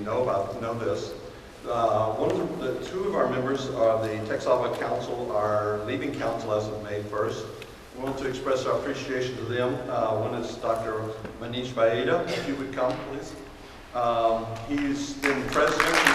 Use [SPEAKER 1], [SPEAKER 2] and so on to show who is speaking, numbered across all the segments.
[SPEAKER 1] know this. Two of our members are the Texava Council, are leaving council as of May 1st. We want to express our appreciation to them. One is Dr. Manish Vaida, if you would come, please. He's been president in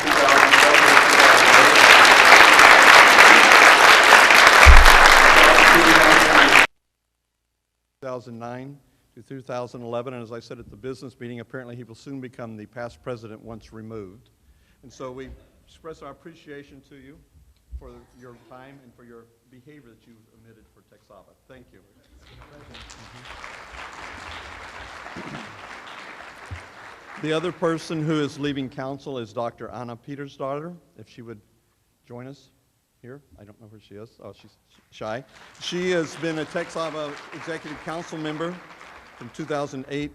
[SPEAKER 1] 2009 to 2011, and as I said at the business meeting, apparently he will soon become the past president once removed. And so we express our appreciation to you for your time and for your behavior that you've emitted for Texava. Thank you. The other person who is leaving council is Dr. Anna Petersdottir, if she would join us here. I don't know where she is. Oh, she's shy. She has been a Texava Executive Council member from 2008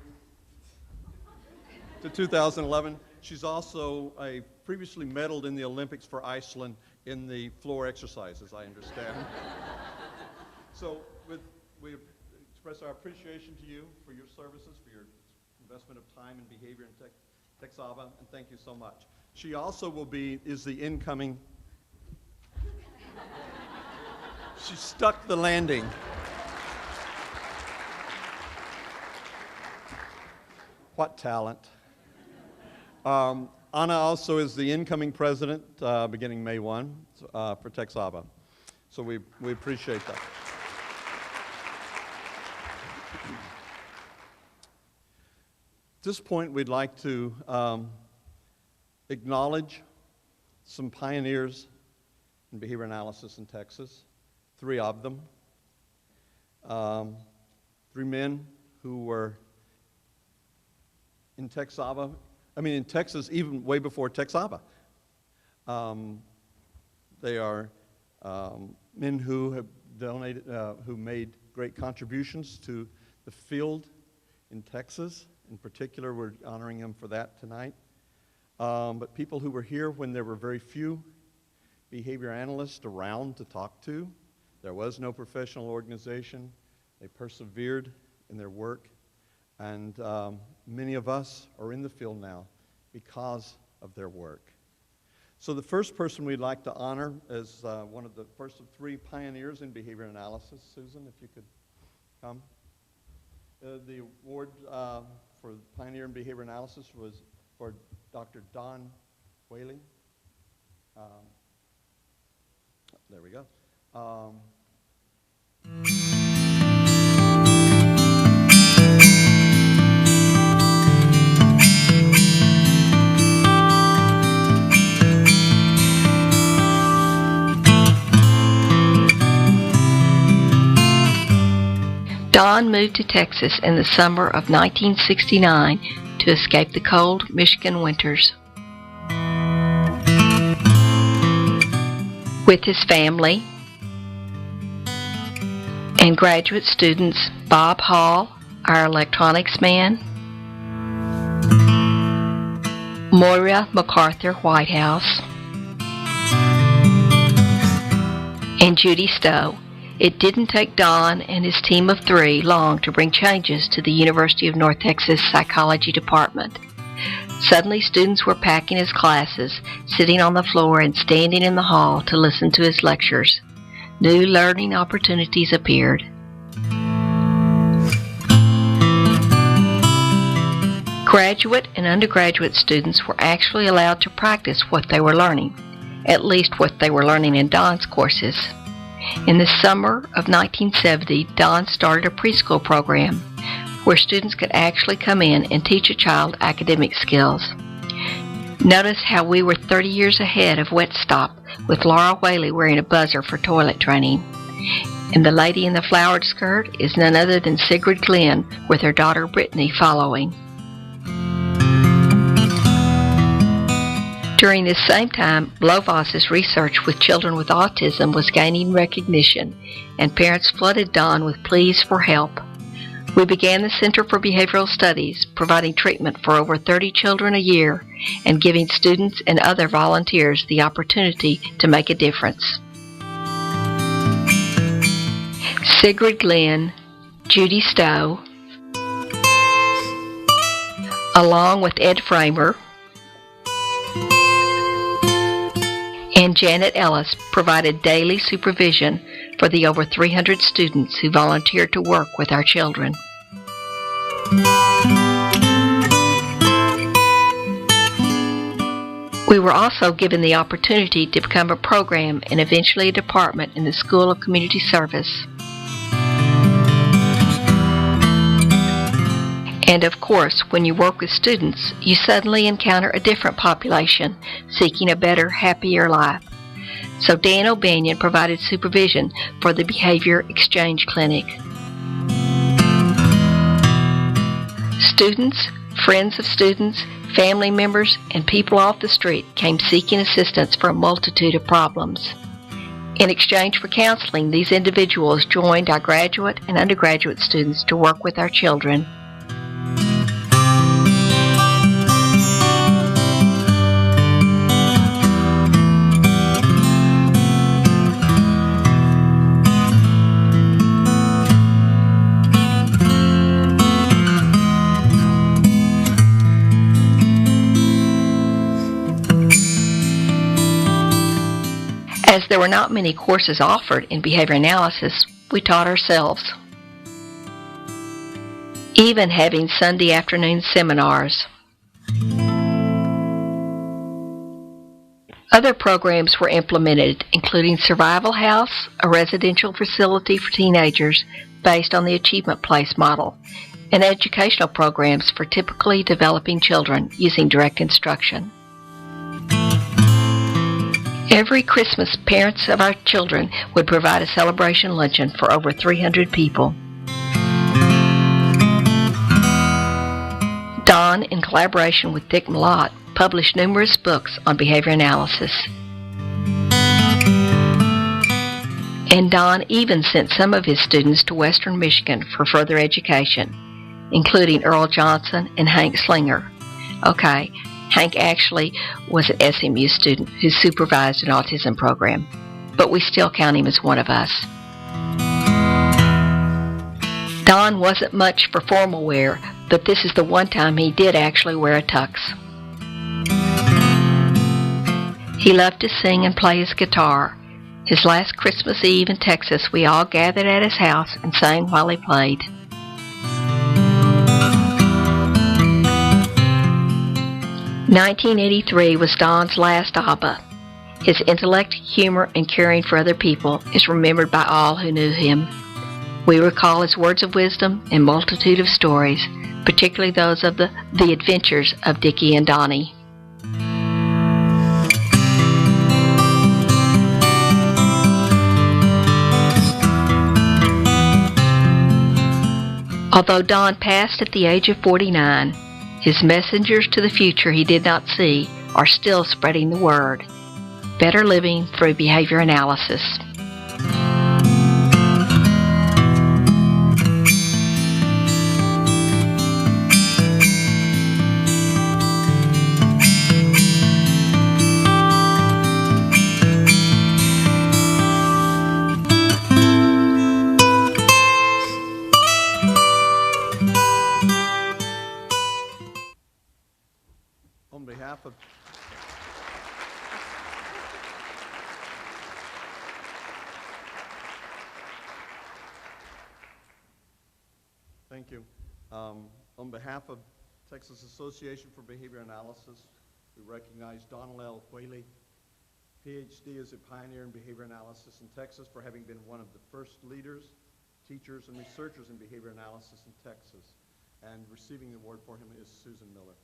[SPEAKER 1] to 2011. She's also previously medaled in the Olympics for Iceland in the floor exercises, I understand. So we express our appreciation to you for your services, for your investment of time and behavior in Texava, and thank you so much. She also is the incoming. She stuck the landing. What talent. Anna also is the incoming president beginning May 1 for Texava. So we appreciate that. At this point, we'd like to acknowledge some pioneers in behavior analysis in Texas, 3 of them. 3 men who were in Texava, in Texas even way before Texava. They are men who have donated, who made great contributions to the field in Texas. In particular, we're honoring them for that tonight. But people who were here when there were very few behavior analysts around to talk to. There was no professional organization. They persevered in their work. And many of us are in the field now because of their work. So the first person we'd like to honor is one of the first of 3 pioneers in behavior analysis. Susan, if you could come. The award for Pioneer in Behavior Analysis was for Dr. Don Whaley. There we go.
[SPEAKER 2] Don moved to Texas in the summer of 1969 to escape the cold Michigan winters. With his family and graduate students Bob Hall, our electronics man, Moira MacArthur Whitehouse, and Judy Stowe, it didn't take Don and his team of 3 long to bring changes to the University of North Texas Psychology Department. Suddenly, students were packing his classes, sitting on the floor and standing in the hall to listen to his lectures. New learning opportunities appeared. Graduate and undergraduate students were actually allowed to practice what they were learning, at least what they were learning in Don's courses. In the summer of 1970, Don started a preschool program where students could actually come in and teach a child academic skills. Notice how we were 30 years ahead of Wet Stop, with Laura Whaley wearing a buzzer for toilet training. And the lady in the flowered skirt is none other than Sigrid Glenn, with her daughter Brittany following. During this same time, Blovos's research with children with autism was gaining recognition, and parents flooded Don with pleas for help. We began the Center for Behavioral Studies, providing treatment for over 30 children a year and giving students and other volunteers the opportunity to make a difference. Sigrid Glenn, Judy Stowe, along with Ed Framer, and Janet Ellis provided daily supervision for the over 300 students who volunteered to work with our children. We were also given the opportunity to become a program and eventually a department in the School of Community Service. And of course, when you work with students, you suddenly encounter a different population seeking a better, happier life. So Dan O'Banion provided supervision for the Behavior Exchange Clinic. Students, friends of students, family members, and people off the street came seeking assistance for a multitude of problems. In exchange for counseling, these individuals joined our graduate and undergraduate students to work with our children. As there were not many courses offered in behavior analysis, we taught ourselves, even having Sunday afternoon seminars. Other programs were implemented, including Survival House, a residential facility for teenagers based on the Achievement Place model, and educational programs for typically developing children using direct instruction. Every Christmas, parents of our children would provide a celebration luncheon for over 300 people. Don, in collaboration with Dick Malott, published numerous books on behavior analysis. And Don even sent some of his students to Western Michigan for further education, including Earl Johnson and Hank Slinger. Okay, Hank actually was an SMU student who supervised an autism program, but we still count him as one of us. Don wasn't much for formal wear, but this is the one time he did actually wear a tux. He loved to sing and play his guitar. His last Christmas Eve in Texas, we all gathered at his house and sang while he played. "1983 was Don's last ABBA. His intellect, humor, and caring for other people is remembered by all who knew him. We recall his words of wisdom and multitude of stories, particularly those of the adventures of Dickie and Donnie. Although Don passed at the age of 49, his messengers to the future he did not see are still spreading the word. Better living through behavior analysis.
[SPEAKER 1] On behalf of Thank you. On behalf of Texas Association for Behavior Analysis, we recognize Donald L. Whaley, PhD as a pioneer in behavior analysis in Texas, for having been one of the first leaders, teachers, and researchers in behavior analysis in Texas. And receiving the award for him is Susan Miller.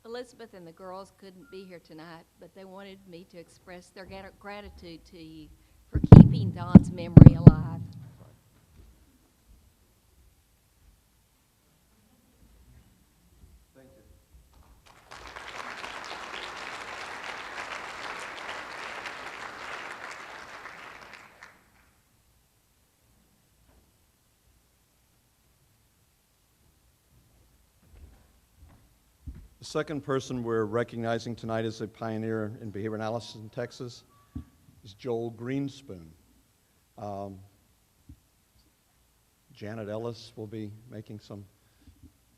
[SPEAKER 3] Elizabeth and the girls couldn't be here tonight, but they wanted me to express their gratitude to you for keeping Don's memory alive.
[SPEAKER 1] Thank you. The second person we're recognizing tonight as a pioneer in behavior analysis in Texas is Joel Greenspoon. Janet Ellis will be making some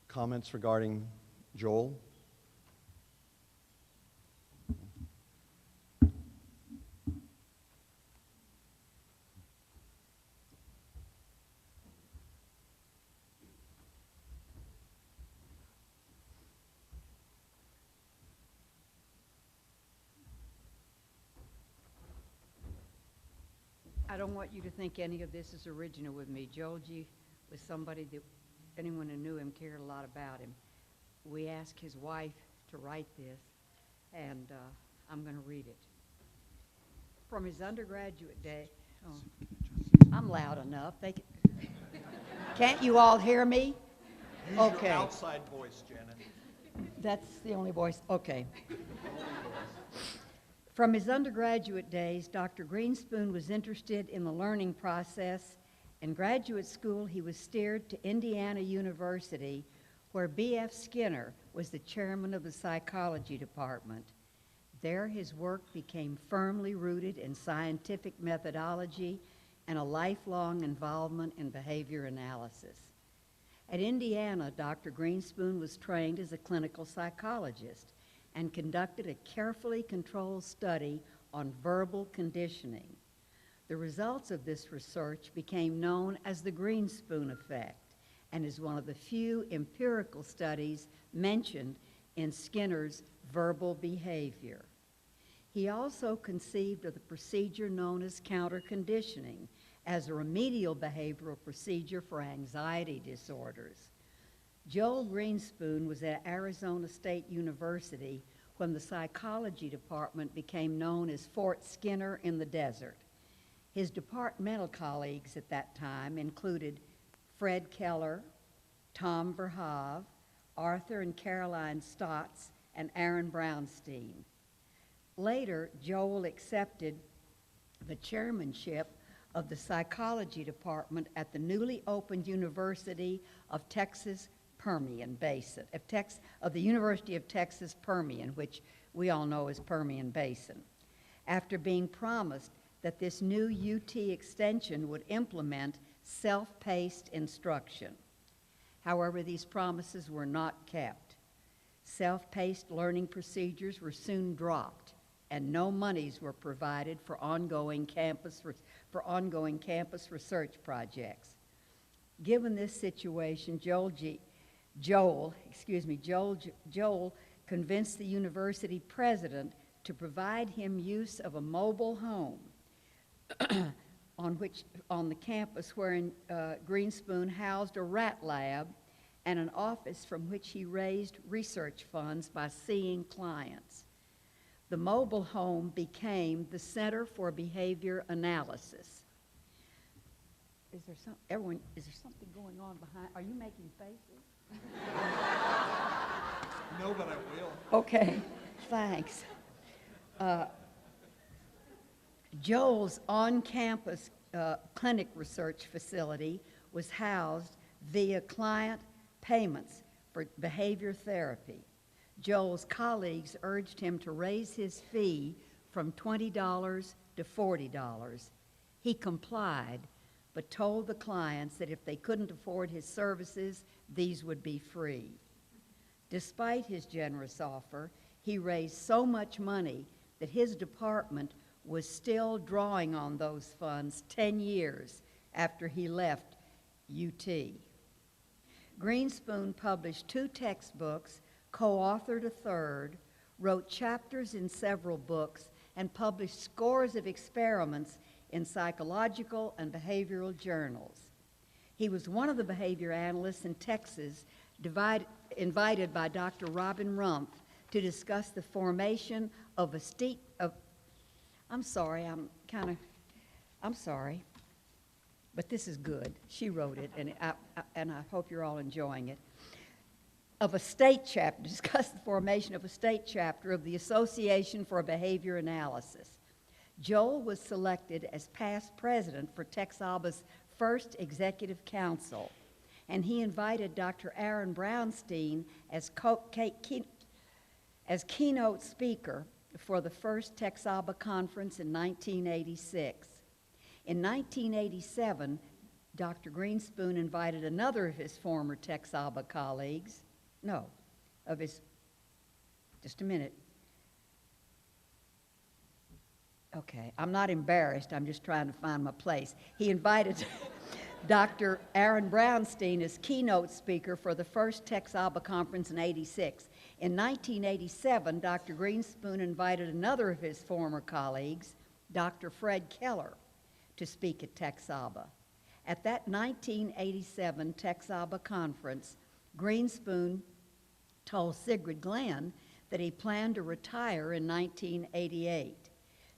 [SPEAKER 1] comments regarding Joel.
[SPEAKER 4] I don't want you to think any of this is original with me. Joel G. was somebody that anyone who knew him cared a lot about him. We asked his wife to write this, and I'm going to read it. From his undergraduate day, I'm loud enough. Can't you all hear me? Okay.
[SPEAKER 1] Outside voice, Janet.
[SPEAKER 4] That's the only voice. Okay. From his undergraduate days, Dr. Greenspoon was interested in the learning process. In graduate school, he was steered to Indiana University, where B.F. Skinner was the chairman of the psychology department. There, his work became firmly rooted in scientific methodology and a lifelong involvement in behavior analysis. At Indiana, Dr. Greenspoon was trained as a clinical psychologist and conducted a carefully controlled study on verbal conditioning. The results of this research became known as the Greenspoon effect and is one of the few empirical studies mentioned in Skinner's verbal behavior. He also conceived of the procedure known as counter-conditioning as a remedial behavioral procedure for anxiety disorders. Joel Greenspoon was at Arizona State University when the psychology department became known as Fort Skinner in the desert. His departmental colleagues at that time included Fred Keller, Tom Verhoeven, Arthur and Caroline Stotts, and Aaron Brownstein. Later, Joel accepted the chairmanship of the psychology department at the newly opened University of Texas Permian Basin, of the University of Texas Permian, which we all know as Permian Basin, after being promised that this new UT extension would implement self-paced instruction. However, these promises were not kept. Self-paced learning procedures were soon dropped, and no monies were provided for ongoing campus research projects. Given this situation, Joel convinced the university president to provide him use of a mobile home on the campus wherein Greenspoon housed a rat lab and an office from which he raised research funds by seeing clients. The mobile home became the Center for Behavior Analysis. Is there something going on behind? Are you making faces?
[SPEAKER 1] No, but I will.
[SPEAKER 4] Okay, thanks. Joel's on-campus clinic research facility was housed via client payments for behavior therapy. Joel's colleagues urged him to raise his fee from $20 to $40. He complied, but told the clients that if they couldn't afford his services, these would be free. Despite his generous offer, he raised so much money that his department was still drawing on those funds 10 years after he left UT. Greenspoon published 2 textbooks, co-authored a third, wrote chapters in several books, and published scores of experiments in psychological and behavioral journals. He was one of the behavior analysts in Texas invited by Dr. Robin Rumpf to discuss the formation of I'm sorry, but this is good. She wrote it, and I hope you're all enjoying it. Of a state chapter, discuss the formation of a state chapter of the Association for Behavior Analysis. Joel was selected as past president for TexABA's first executive council, and he invited Dr. Aaron Brownstein as keynote speaker for the first TexABA conference in 1986. In 1987, Dr. Greenspoon invited another of his former Tex Aba colleagues, just a minute. Okay, I'm not embarrassed, I'm just trying to find my place. He invited Dr. Aaron Brownstein as keynote speaker for the first Tex Aba conference in '86. In 1987, Dr. Greenspoon invited another of his former colleagues, Dr. Fred Keller, to speak at Tex Aba. At that 1987 Tex Aba conference, Greenspoon told Sigrid Glenn that he planned to retire in 1988.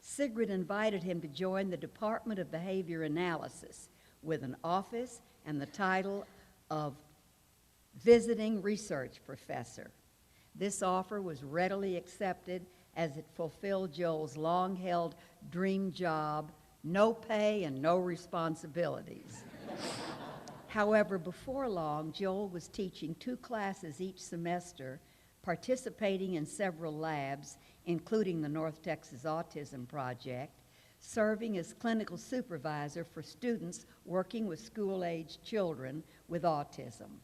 [SPEAKER 4] Sigrid invited him to join the Department of Behavior Analysis with an office and the title of visiting research professor. This offer was readily accepted as it fulfilled Joel's long-held dream job, no pay and no responsibilities. However, before long, Joel was teaching 2 classes each semester, participating in several labs, including the North Texas Autism Project, serving as clinical supervisor for students working with school-aged children with autism.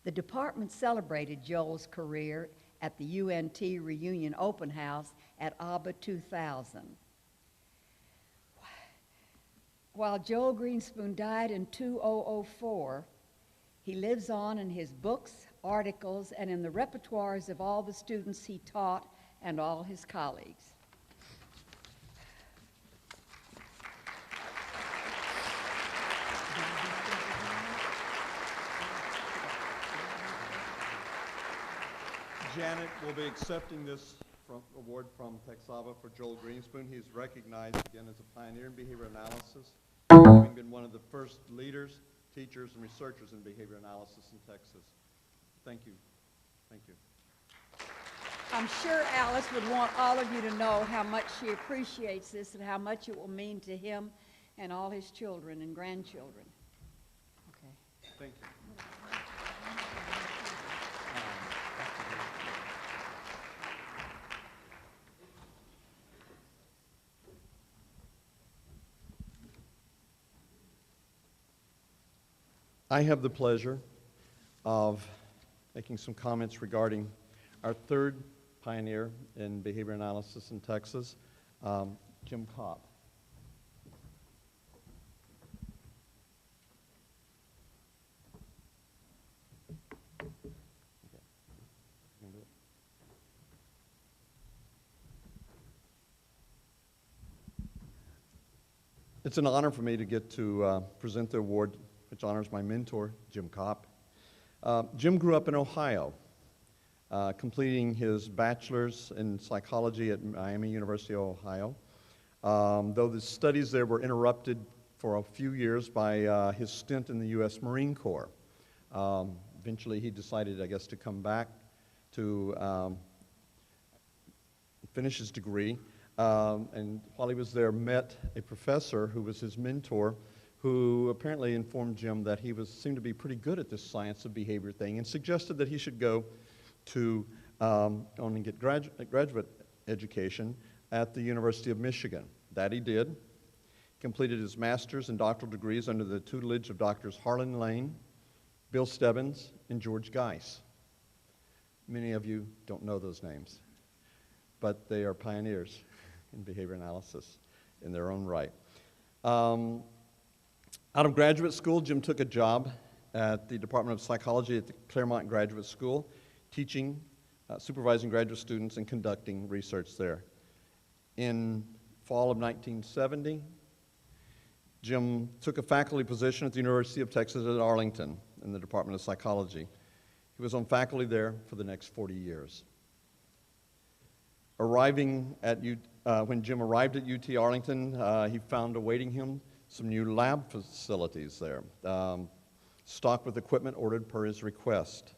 [SPEAKER 4] The department celebrated Joel's career at the UNT Reunion Open House at ABA 2000. While Joel Greenspoon died in 2004, he lives on in his books, articles, and in the repertoires of all the students he taught and all his colleagues.
[SPEAKER 1] Janet will be accepting this award from Tex Aba for Joel Greenspoon. He's recognized again as a pioneer in behavior analysis, having been one of the first leaders, teachers, and researchers in behavior analysis in Texas. Thank you. Thank you.
[SPEAKER 4] I'm sure Alice would want all of you to know how much she appreciates this and how much it will mean to him and all his children and grandchildren. Okay.
[SPEAKER 1] Thank you. I have the pleasure of making some comments regarding our third pioneer in behavior analysis in Texas, Jim Kopp. It's an honor for me to get to present the award, which honors my mentor, Jim Kopp. Jim grew up in Ohio, completing his bachelor's in psychology at Miami University of Ohio. Though the studies there were interrupted for a few years by his stint in the U.S. Marine Corps. Eventually he decided, I guess, to come back to finish his degree. And while he was there, met a professor who was his mentor, who apparently informed Jim that he seemed to be pretty good at this science of behavior thing, and suggested that he should go to and get graduate education at the University of Michigan. That he did. Completed his master's and doctoral degrees under the tutelage of Drs. Harlan Lane, Bill Stebbins, and George Geis. Many of you don't know those names, but they are pioneers in behavior analysis in their own right. Out of graduate school, Jim took a job at the Department of Psychology at the Claremont Graduate School, teaching, supervising graduate students, and conducting research there. In fall of 1970, Jim took a faculty position at the University of Texas at Arlington in the Department of Psychology. He was on faculty there for the next 40 years. When Jim arrived at UT Arlington, he found awaiting him some new lab facilities there, stocked with equipment ordered per his request.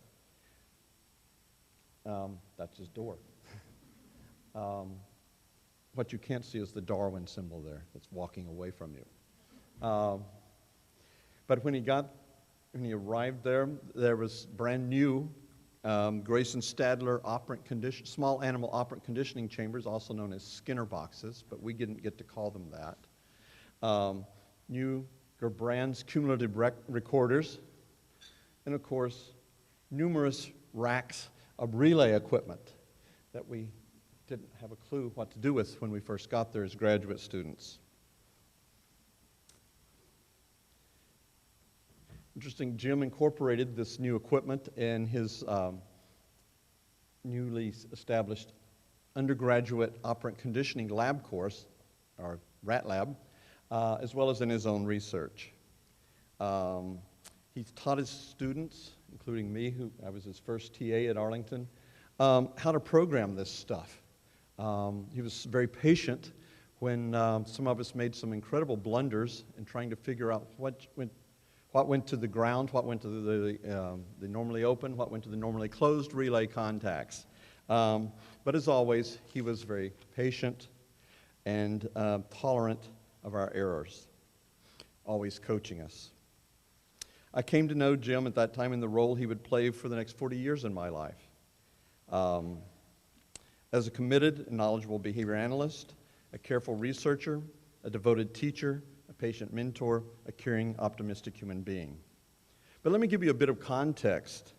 [SPEAKER 1] That's his door. What you can't see is the Darwin symbol there that's walking away from you. But when he arrived there, there was brand new Grayson Stadler small animal operant conditioning chambers, also known as Skinner boxes, but we didn't get to call them that. New Gerbrand's cumulative recorders, and of course, numerous racks of relay equipment that we didn't have a clue what to do with when we first got there as graduate students. Interesting, Jim incorporated this new equipment in his newly established undergraduate operant conditioning lab course, or RAT lab, as well as in his own research. He's taught his students, including me, who I was his first TA at Arlington, how to program this stuff. He was very patient when some of us made some incredible blunders in trying to figure out what went to the ground, what went to the normally open, what went to the normally closed relay contacts. But as always, he was very patient and tolerant of our errors, always coaching us. I came to know Jim at that time in the role he would play for the next 40 years in my life. As a committed and knowledgeable behavior analyst, a careful researcher, a devoted teacher, a patient mentor, a caring, optimistic human being. But let me give you a bit of context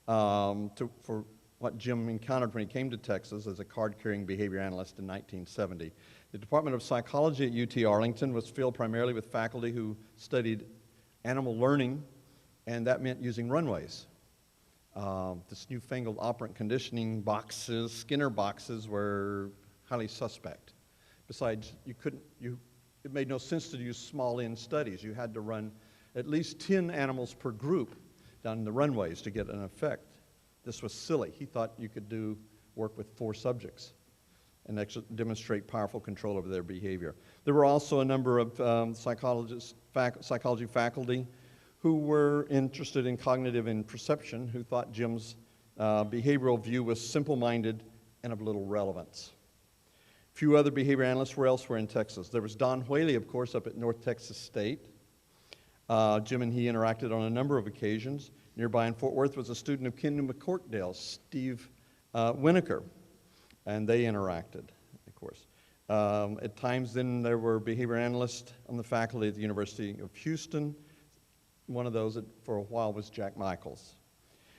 [SPEAKER 1] for what Jim encountered when he came to Texas as a card-carrying behavior analyst in 1970. The Department of Psychology at UT Arlington was filled primarily with faculty who studied animal learning, and that meant using runways. This newfangled operant conditioning boxes, Skinner boxes, were highly suspect. Besides, it made no sense to use small N studies. You had to run at least 10 animals per group down the runways to get an effect. This was silly. He thought you could do work with 4 subjects and actually demonstrate powerful control over their behavior. There were also a number of psychology faculty who were interested in cognitive and perception, who thought Jim's behavioral view was simple-minded and of little relevance. Few other behavior analysts were elsewhere in Texas. There was Don Whaley, of course, up at North Texas State. Jim and he interacted on a number of occasions. Nearby in Fort Worth was a student of Ken McCorkdale, Steve Winokur, and they interacted, of course. At times then there were behavior analysts on the faculty at the University of Houston. One of those for a while was Jack Michaels.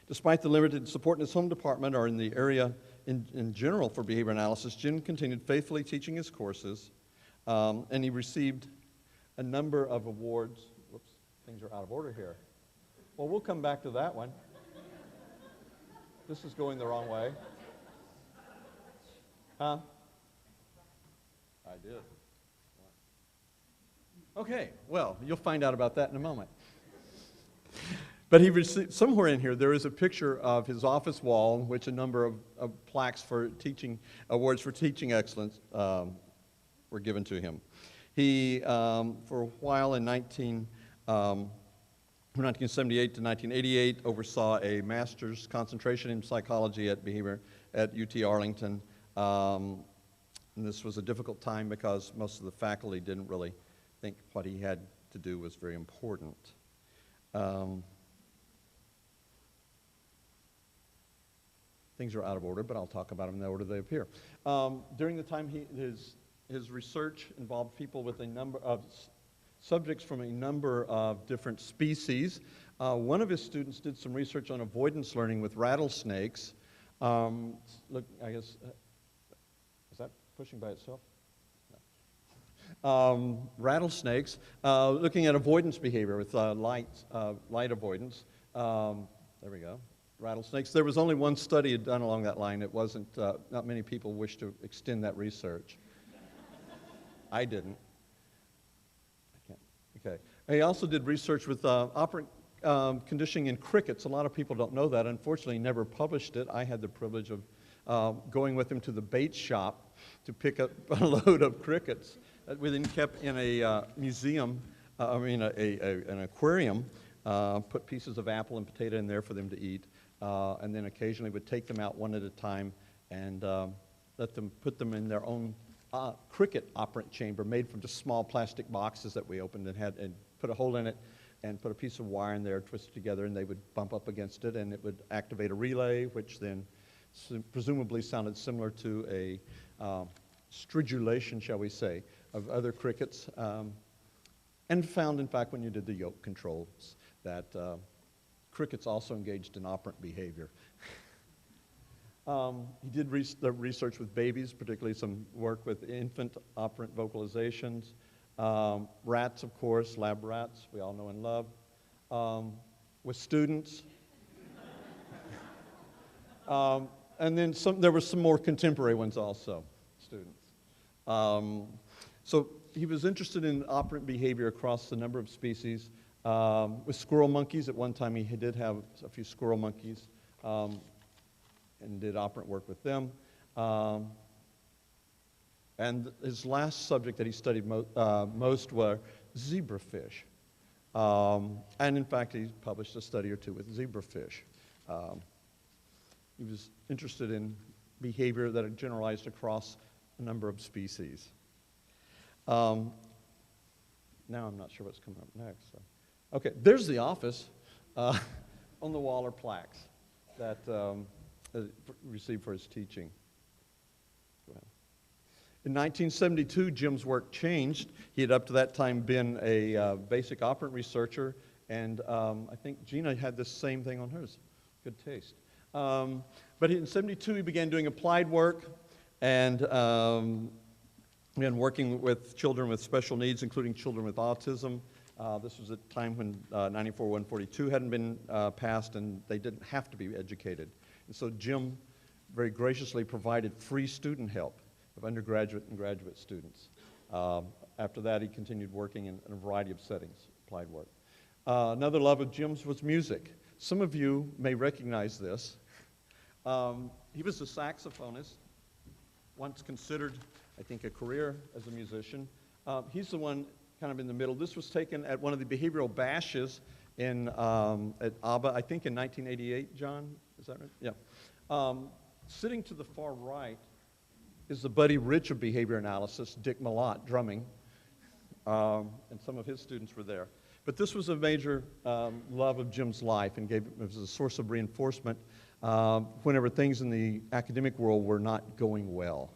[SPEAKER 1] Despite the limited support in his home department or in the area in general for behavior analysis, Jim continued faithfully teaching his courses, and he received a number of awards. Whoops, things are out of order here. Well, we'll come back to that one. This is going the wrong way. Huh? I did. Okay, well, you'll find out about that in a moment. But he received, somewhere in here, there is a picture of his office wall in which a number of plaques for teaching, awards for teaching excellence were given to him. He, for a while in 1978 to 1988, oversaw a master's concentration in psychology at behavior at UT Arlington. And this was a difficult time because most of the faculty didn't really think what he had to do was very important. Things are out of order, but I'll talk about them in the order they appear. During the time his research involved people with a number of subjects from a number of different species. One of his students did some research on avoidance learning with rattlesnakes. Look, I guess, is that pushing by itself? No. Rattlesnakes, looking at avoidance behavior with light avoidance. There we go. Rattlesnakes. There was only one study done along that line. It wasn't, not many people wished to extend that research. I didn't. Okay. He also did research with operant conditioning in crickets. A lot of people don't know that. Unfortunately, he never published it. I had the privilege of going with him to the bait shop to pick up a load of crickets that we then kept in a museum, an aquarium, put pieces of apple and potato in there for them to eat, and then occasionally would take them out one at a time and put them in their own cricket operant chamber made from just small plastic boxes that we opened and put a hole in it and put a piece of wire in there, twisted together, and they would bump up against it, and it would activate a relay, which then presumably sounded similar to a stridulation, shall we say, of other crickets. and found, in fact, when you did the yoke controls, that crickets also engaged in operant behavior. He did the research with babies, particularly some work with infant operant vocalizations. Rats, of course, lab rats, we all know and love. With students. And then there were some more contemporary ones also, students. So he was interested in operant behavior across a number of species. With squirrel monkeys, at one time he did have a few squirrel monkeys and did operant work with them. And his last subject that he studied most were zebrafish. And in fact, he published a study or two with zebrafish. He was interested in behavior that had generalized across a number of species. Now I'm not sure what's coming up next. So. Okay, there's the office. On the wall are plaques that received for his teaching. Go ahead. In 1972, Jim's work changed. He had up to that time been a basic operant researcher, and I think Gina had the same thing on hers. Good taste. But in 72, he began doing applied work and began working with children with special needs, including children with autism. This was a time when 94-142 hadn't been passed, and they didn't have to be educated. And so Jim very graciously provided free student help of undergraduate and graduate students. After that, he continued working in a variety of settings, applied work. Another love of Jim's was music. Some of you may recognize this. He was a saxophonist, once considered, I think, a career as a musician. He's the one kind of in the middle. This was taken at one of the behavioral bashes in, at ABBA, I think in 1988, John, is that right? Yeah. Sitting to the far right is the Buddy Rich of behavior analysis, Dick Malott, drumming, and some of his students were there. But this was a major love of Jim's life, and it was a source of reinforcement whenever things in the academic world were not going well.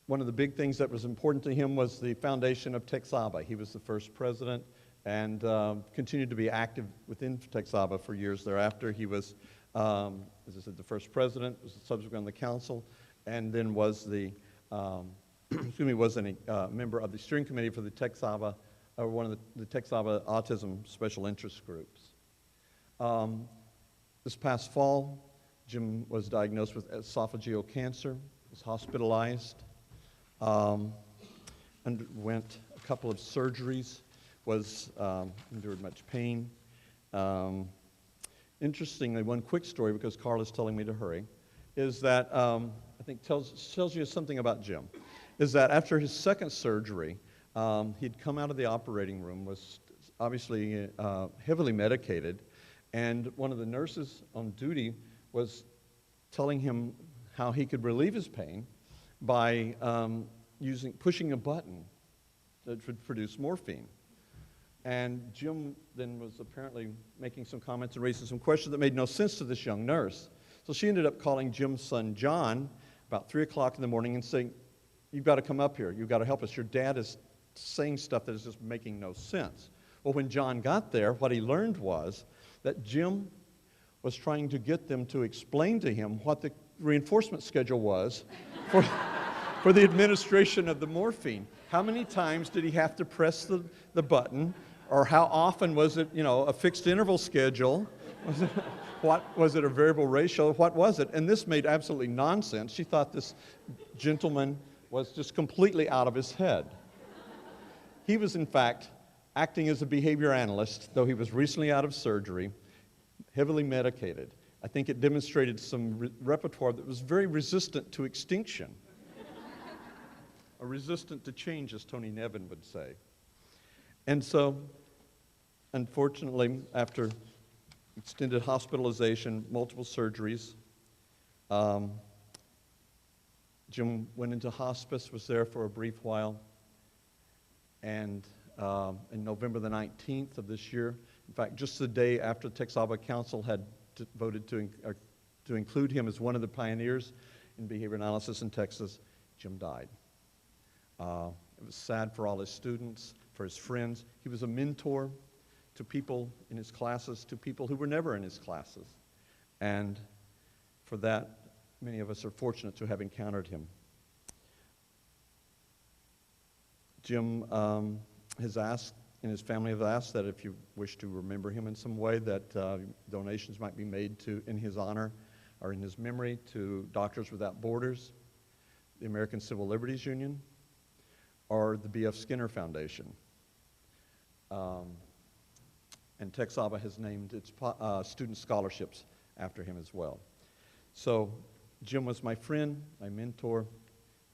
[SPEAKER 1] One of the big things that was important to him was the foundation of TxABA. He was the first president and continued to be active within TxABA for years thereafter. He was, as I said, the first president, was subsequently on the council, and then was the, was a member of the steering committee for the TxABA, or one of the TxABA autism special interest groups. This past fall, Jim was diagnosed with esophageal cancer, was hospitalized, underwent a couple of surgeries, endured much pain. Interestingly, one quick story, because Carla's telling me to hurry, is that I think tells you something about Jim, is that after his second surgery, he'd come out of the operating room, was obviously heavily medicated, and one of the nurses on duty was telling him how he could relieve his pain by pushing a button that would produce morphine. And Jim then was apparently making some comments and raising some questions that made no sense to this young nurse. So she ended up calling Jim's son, John, about 3 o'clock in the morning and saying, "You've got to come up here. You've got to help us. Your dad is saying stuff that is just making no sense." Well, when John got there, what he learned was that Jim was trying to get them to explain to him what the reinforcement schedule was for the administration of the morphine. How many times did he have to press the button? Or how often was it, a fixed interval schedule? Was it a variable ratio? What was it? And this made absolutely nonsense. She thought this gentleman was just completely out of his head. He was, in fact, acting as a behavior analyst, though he was recently out of surgery, heavily medicated. I think it demonstrated some repertoire that was very resistant to extinction. Or resistant to change, as Tony Nevin would say. And so, unfortunately, after extended hospitalization, multiple surgeries, Jim went into hospice, was there for a brief while, and in November the 19th of this year, in fact, just the day after the TxABA Council had voted to include him as one of the pioneers in behavior analysis in Texas, Jim died. It was sad for all his students, for his friends. He was a mentor to people in his classes, to people who were never in his classes. And for that, many of us are fortunate to have encountered him. Jim has asked, and his family have asked, that if you wish to remember him in some way, that donations might be made in his honor or in his memory to Doctors Without Borders, the American Civil Liberties Union, or the B.F. Skinner Foundation. And Tech Saba has named its student scholarships after him as well. So Jim was my friend, my mentor,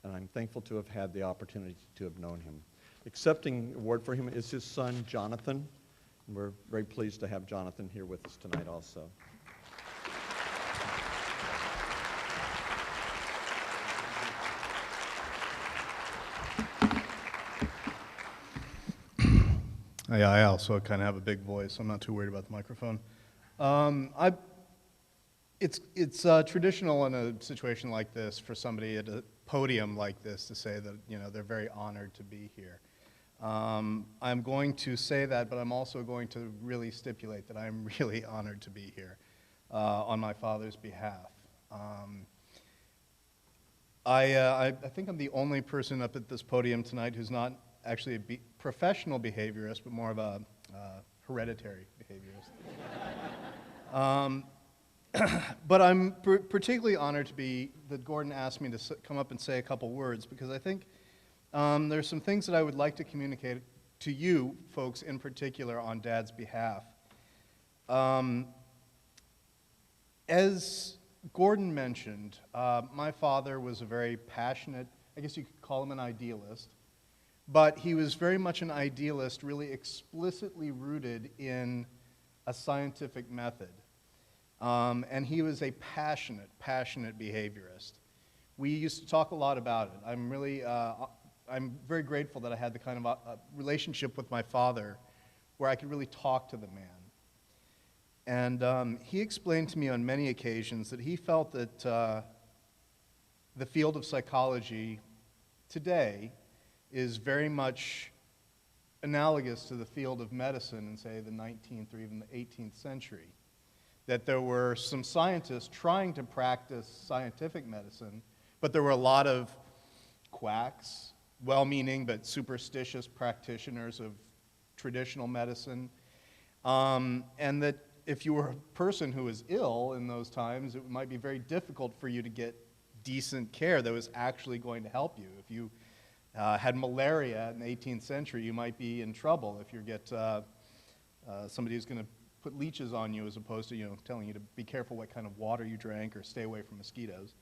[SPEAKER 1] and I'm thankful to have had the opportunity to have known him. Accepting award for him is his son, Jonathan, and we're very pleased to have Jonathan here with us tonight also.
[SPEAKER 5] Yeah, I also kind of have a big voice, so I'm not too worried about the microphone. It's traditional in a situation like this for somebody at a podium like this to say that, you know, they're very honored to be here. I'm going to say that, but I'm also going to really stipulate that I'm really honored to be here on my father's behalf. I think I'm the only person up at this podium tonight who's not actually a professional behaviorist, but more of a hereditary behaviorist. But I'm particularly honored that Gordon asked me to come up and say a couple words, because I think there's some things that I would like to communicate to you folks in particular on Dad's behalf. As Gordon mentioned, my father was a very passionate, I guess you could call him an idealist, but he was very much an idealist, really explicitly rooted in a scientific method. And he was a passionate behaviorist. We used to talk a lot about it. I'm very grateful that I had the kind of relationship with my father where I could really talk to the man. And he explained to me on many occasions that he felt that the field of psychology today is very much analogous to the field of medicine in, say, the 19th or even the 18th century. That there were some scientists trying to practice scientific medicine, but there were a lot of quacks, well-meaning but superstitious practitioners of traditional medicine, and that if you were a person who was ill in those times, it might be very difficult for you to get decent care that was actually going to help you. If you had malaria in the 18th century, you might be in trouble if you get somebody who's going to put leeches on you as opposed to, you know, telling you to be careful what kind of water you drank or stay away from mosquitoes.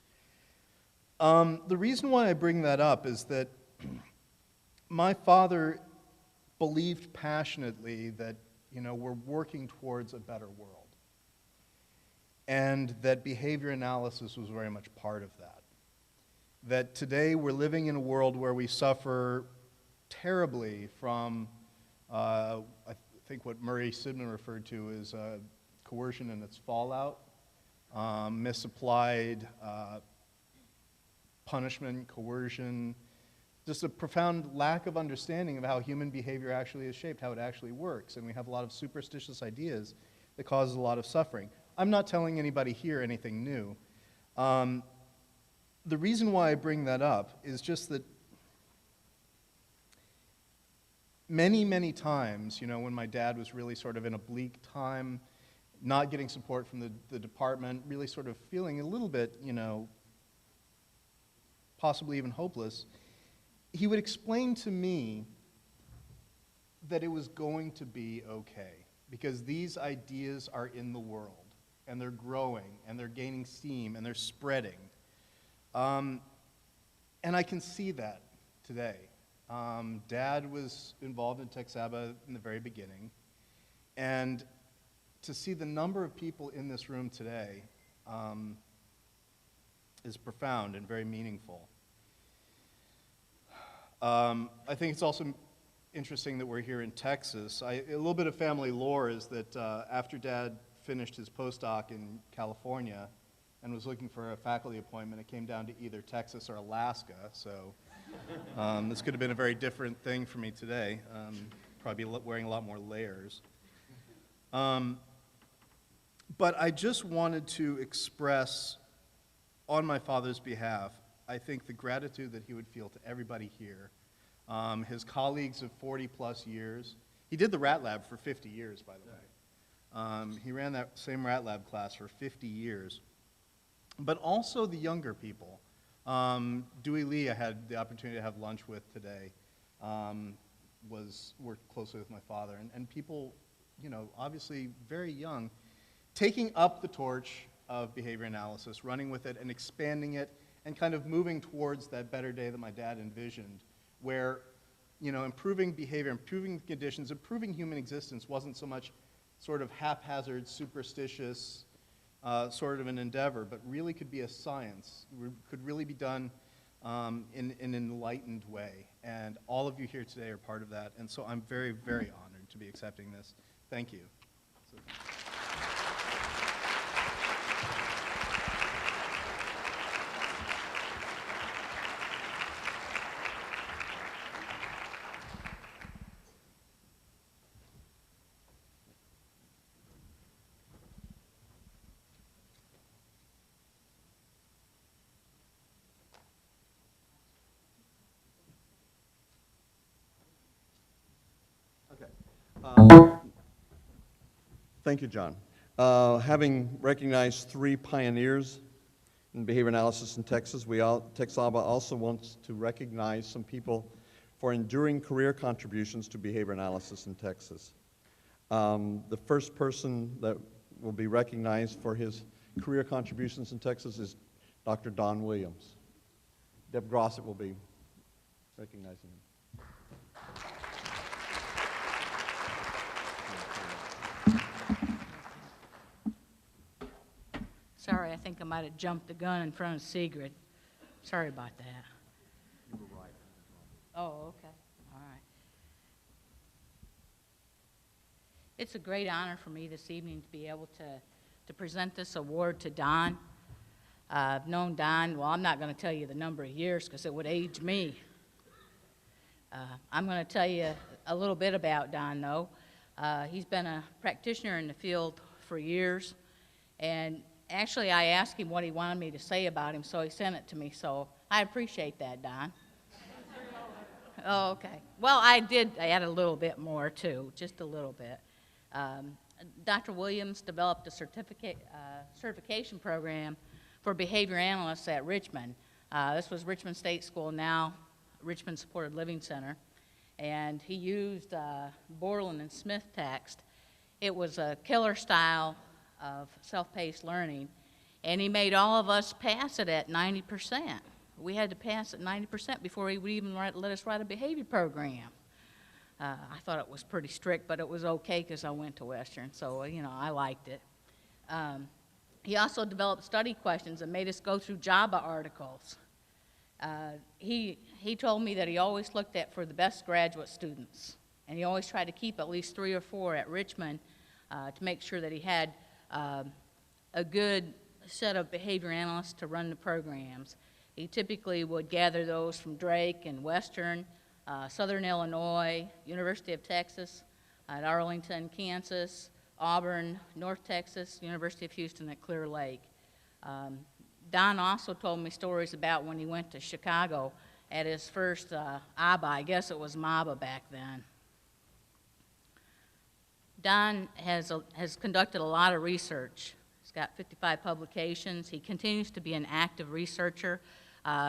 [SPEAKER 5] The reason why I bring that up is that my father believed passionately that, you know, we're working towards a better world, and that behavior analysis was very much part of that. That today we're living in a world where we suffer terribly from, I think what Murray Sidman referred to as coercion and its fallout, misapplied punishment, coercion, just a profound lack of understanding of how human behavior actually is shaped, how it actually works. And we have a lot of superstitious ideas that causes a lot of suffering. I'm not telling anybody here anything new. The reason why I bring that up is just that many times, you know, when my dad was really sort of in a bleak time, not getting support from the department, really sort of feeling a little bit, you know, possibly even hopeless, he would explain to me that it was going to be okay, because these ideas are in the world, and they're growing, and they're gaining steam, and they're spreading. And I can see that today. Dad was involved in Tech Saba in the very beginning, and to see the number of people in this room today is profound and very meaningful. I think it's also interesting that we're here in Texas. A little bit of family lore is that after Dad finished his postdoc in California and was looking for a faculty appointment, it came down to either Texas or Alaska. So This could have been a very different thing for me today. Probably wearing a lot more layers. But I just wanted to express, on my father's behalf, I think the gratitude that he would feel to everybody here, his colleagues of 40-plus years. He did the Rat Lab for 50 years, by the way. He ran that same Rat Lab class for 50 years. But also the younger people. Dewey Lee, I had the opportunity to have lunch with today, worked closely with my father, and people, obviously very young, taking up the torch of behavior analysis, running with it and expanding it, and kind of moving towards that better day that my dad envisioned, where, improving behavior, improving conditions, improving human existence wasn't so much sort of haphazard, superstitious, sort of an endeavor, but really could be a science, could really be done in an enlightened way. And all of you here today are part of that, and so I'm very, very honored to be accepting this. Thank you.
[SPEAKER 1] Thank you, John. Having recognized 3 pioneers in behavior analysis in Texas, TxABA also wants to recognize some people for enduring career contributions to behavior analysis in Texas. The first person that will be recognized for his career contributions in Texas is Dr. Don Williams. Deb Grossett will be recognizing him.
[SPEAKER 6] Sorry, I think I might have jumped the gun in front of Sigrid. Sorry about that.
[SPEAKER 1] You were right.
[SPEAKER 6] Oh, okay. All right. It's a great honor for me this evening to be able to present this award to Don. I've known Don, well, I'm not going to tell you the number of years because it would age me. I'm going to tell you a little bit about Don, though. He's been a practitioner in the field for years, and actually, I asked him what he wanted me to say about him, so he sent it to me, so I appreciate that, Don. Oh, okay. Well, I did add a little bit more, too, just a little bit. Dr. Williams developed a certification program for behavior analysts at Richmond. This was Richmond State School, now Richmond Supported Living Center, and he used Borland and Smith text. It was a killer style of self-paced learning, and he made all of us pass it at 90%. We had to pass at 90% before he would even let us write a behavior program. I thought it was pretty strict, but it was okay because I went to Western, so, I liked it. He also developed study questions and made us go through JABA articles. He told me that he always looked for the best graduate students, and he always tried to keep at least 3 or 4 at Richmond to make sure that he had a good set of behavior analysts to run the programs. He typically would gather those from Drake and Western, Southern Illinois, University of Texas, at Arlington, Kansas, Auburn, North Texas, University of Houston at Clear Lake. Don also told me stories about when he went to Chicago at his first ABA, I guess it was MABA back then. Don has conducted a lot of research. He's got 55 publications. He continues to be an active researcher.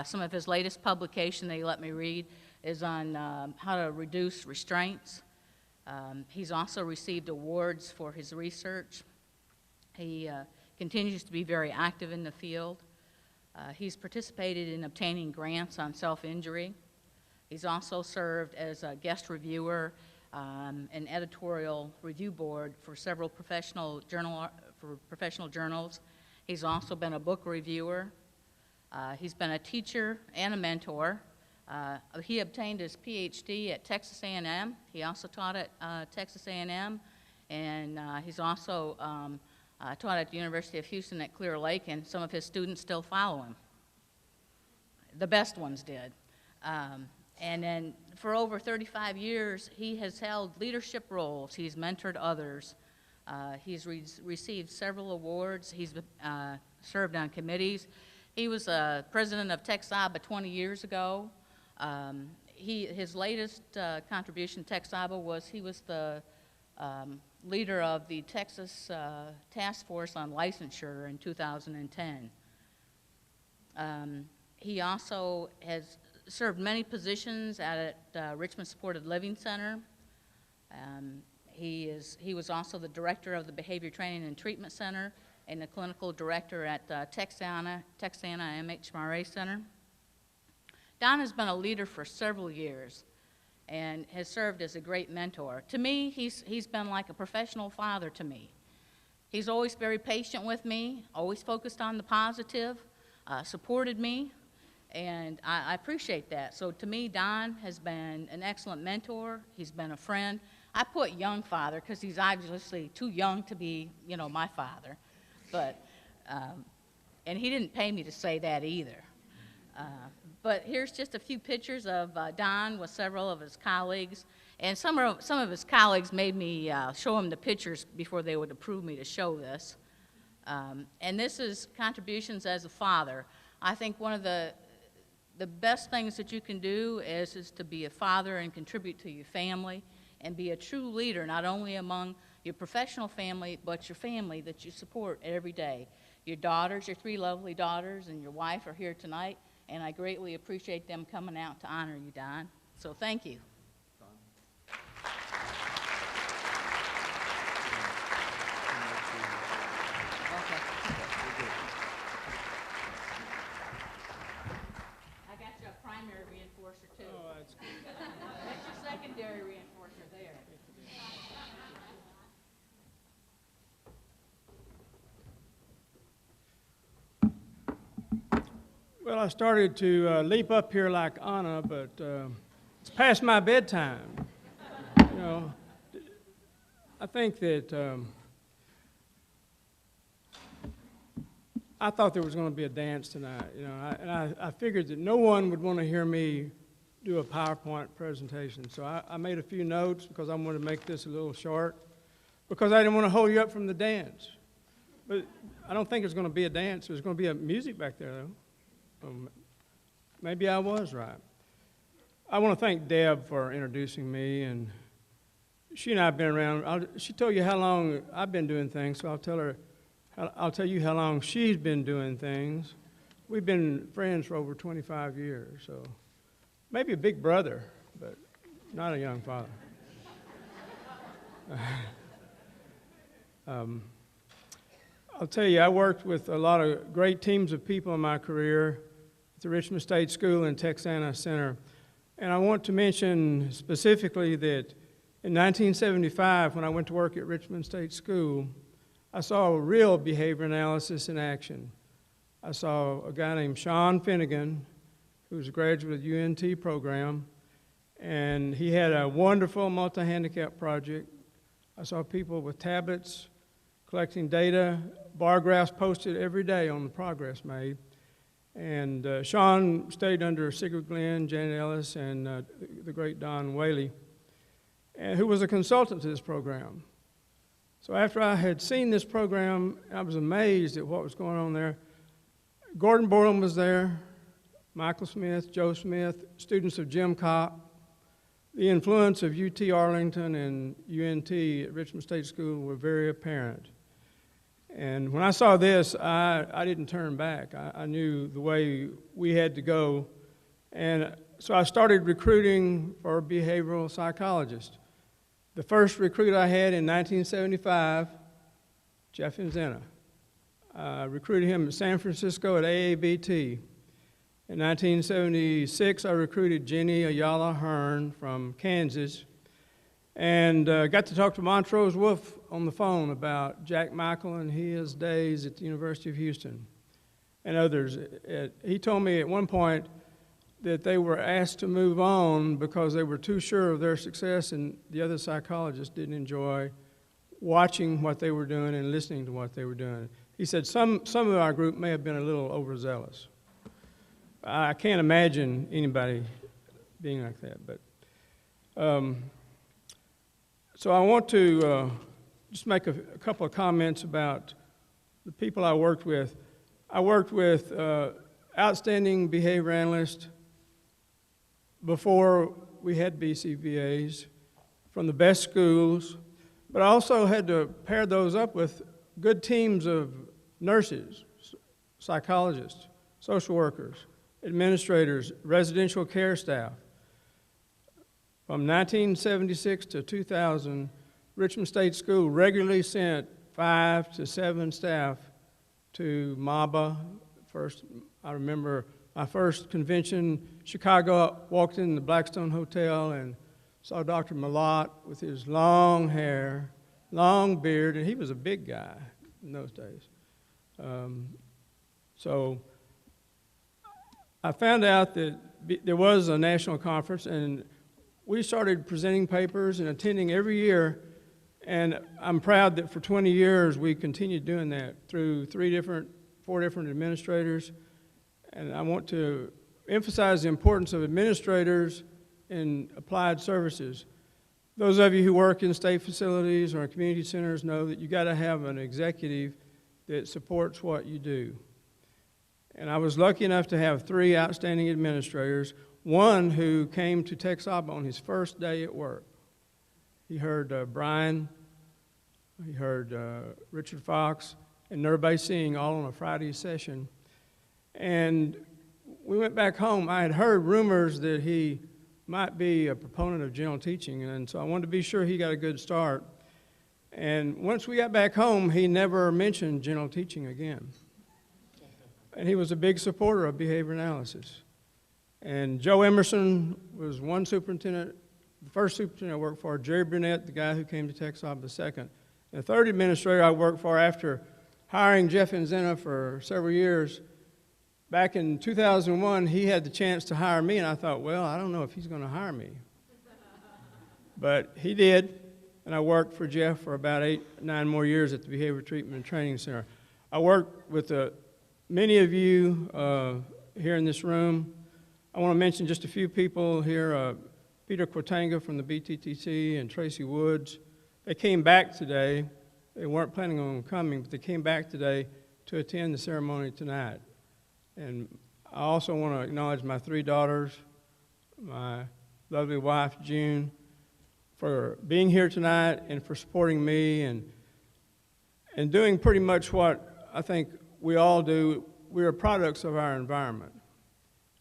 [SPEAKER 6] Some of his latest publication that he let me read is on how to reduce restraints. He's also received awards for his research. He continues to be very active in the field. He's participated in obtaining grants on self-injury. He's also served as a guest reviewer an editorial review board for several professional journals. He's also been a book reviewer. He's been a teacher and a mentor. He obtained his PhD at Texas A&M. He also taught at Texas A&M, and he's also taught at the University of Houston at Clear Lake, and some of his students still follow him. The best ones did. And then for over 35 years, he has held leadership roles. He's mentored others. He's received several awards. He's served on committees. He was president of TechSABA 20 years ago. His latest contribution to TechSABA was he was the leader of the Texas Task Force on Licensure in 2010. He also has served many positions at Richmond Supported Living Center. He was also the director of the Behavior Training and Treatment Center and the clinical director at Texana MHMRA Center. Don has been a leader for several years and has served as a great mentor. To me, he's been like a professional father to me. He's always very patient with me, always focused on the positive, supported me, and I appreciate that. So to me, Don has been an excellent mentor. He's been a friend. I put young father because he's obviously too young to be, my father. But, and he didn't pay me to say that either. But here's just a few pictures of Don with several of his colleagues. And some of his colleagues made me show him the pictures before they would approve me to show this. And this is contributions as a father. I think one of the best things that you can do is to be a father and contribute to your family and be a true leader, not only among your professional family, but your family that you support every day. Your daughters, your 3 lovely daughters, and your wife are here tonight, and I greatly appreciate them coming out to honor you, Don. So thank you. Okay. I got you a primary reinforcer, too.
[SPEAKER 7] Oh, that's good.
[SPEAKER 6] That's your secondary reinforcer there.
[SPEAKER 7] Well, I started to leap up here like Anna, but it's past my bedtime. I think that I thought there was going to be a dance tonight, and I figured that no one would want to hear me do a PowerPoint presentation. So I made a few notes because I wanted to make this a little short because I didn't want to hold you up from the dance. But I don't think there's going to be a dance. There's going to be a music back there, though. Maybe I was right. I want to thank Deb for introducing me, and she and I have been around. She told you how long I've been doing things, so I'll tell you how long she's been doing things. We've been friends for over 25 years, so maybe a big brother, but not a young father. I'll tell you, I worked with a lot of great teams of people in my career at the Richmond State School and Texana Center. And I want to mention specifically that in 1975, when I went to work at Richmond State School, I saw a real behavior analysis in action. I saw a guy named Sean Finnegan, who was a graduate of the UNT program, and he had a wonderful multi-handicap project. I saw people with tablets collecting data, bar graphs posted every day on the progress made. And Sean stayed under Sigrid Glenn, Janet Ellis, and the great Don Whaley, and who was a consultant to this program. So after I had seen this program, I was amazed at what was going on there. Gordon Borland was there, Michael Smith, Joe Smith, students of Jim Copp. The influence of UT Arlington and UNT at Richmond State School were very apparent. And when I saw this, I didn't turn back. I knew the way we had to go. And so I started recruiting for a behavioral psychologist. The first recruit I had in 1975, Jeff Enzena. I recruited him in San Francisco at AABT. In 1976, I recruited Jenny Ayala Hearn from Kansas, and got to talk to Montrose Wolf on the phone about Jack Michael and his days at the University of Houston and others. He told me at one point that they were asked to move on because they were too sure of their success, and the other psychologists didn't enjoy watching what they were doing and listening to what they were doing. He said some of our group may have been a little overzealous. I can't imagine anybody being like that. But so I want to just make a couple of comments about the people I worked with. I worked with outstanding behavior analysts before we had BCBAs from the best schools, but I also had to pair those up with good teams of nurses, psychologists, social workers, administrators, residential care staff. From 1976 to 2000, Richmond State School regularly sent 5 to 7 staff to MABA. First, I remember my first convention, Chicago, walked in the Blackstone Hotel and saw Dr. Malott with his long hair, long beard, and he was a big guy in those days. So I found out that there was a national conference, and we started presenting papers and attending every year, and I'm proud that for 20 years we continued doing that through 4 different administrators. And I want to emphasize the importance of administrators in applied services. Those of you who work in state facilities or in community centers know that you got to have an executive that supports what you do. And I was lucky enough to have 3 outstanding administrators, one who came to TexAba on his first day at work. He heard Brian, he heard Richard Fox, and Nurbay Singh all on a Friday session. And we went back home. I had heard rumors that he might be a proponent of general teaching, and so I wanted to be sure he got a good start. And once we got back home, he never mentioned general teaching again. And he was a big supporter of behavior analysis. And Joe Emerson was one superintendent, the first superintendent I worked for, Jerry Brunette, the guy who came to TexAba, the second. And the third administrator I worked for after hiring Jeff Enzena for several years. Back in 2001, he had the chance to hire me, and I thought, well, I don't know if he's going to hire me. But he did, and I worked for Jeff for about 8-9 more years at the Behavior Treatment and Training Center. I worked with many of you here in this room. I want to mention just a few people here. Peter Quatanga from the BTTC and Tracy Woods. They came back today. They weren't planning on coming, but they came back today to attend the ceremony tonight. And I also want to acknowledge my 3 daughters, my lovely wife, June, for being here tonight and for supporting me and doing pretty much what I think we all do. We are products of our environment.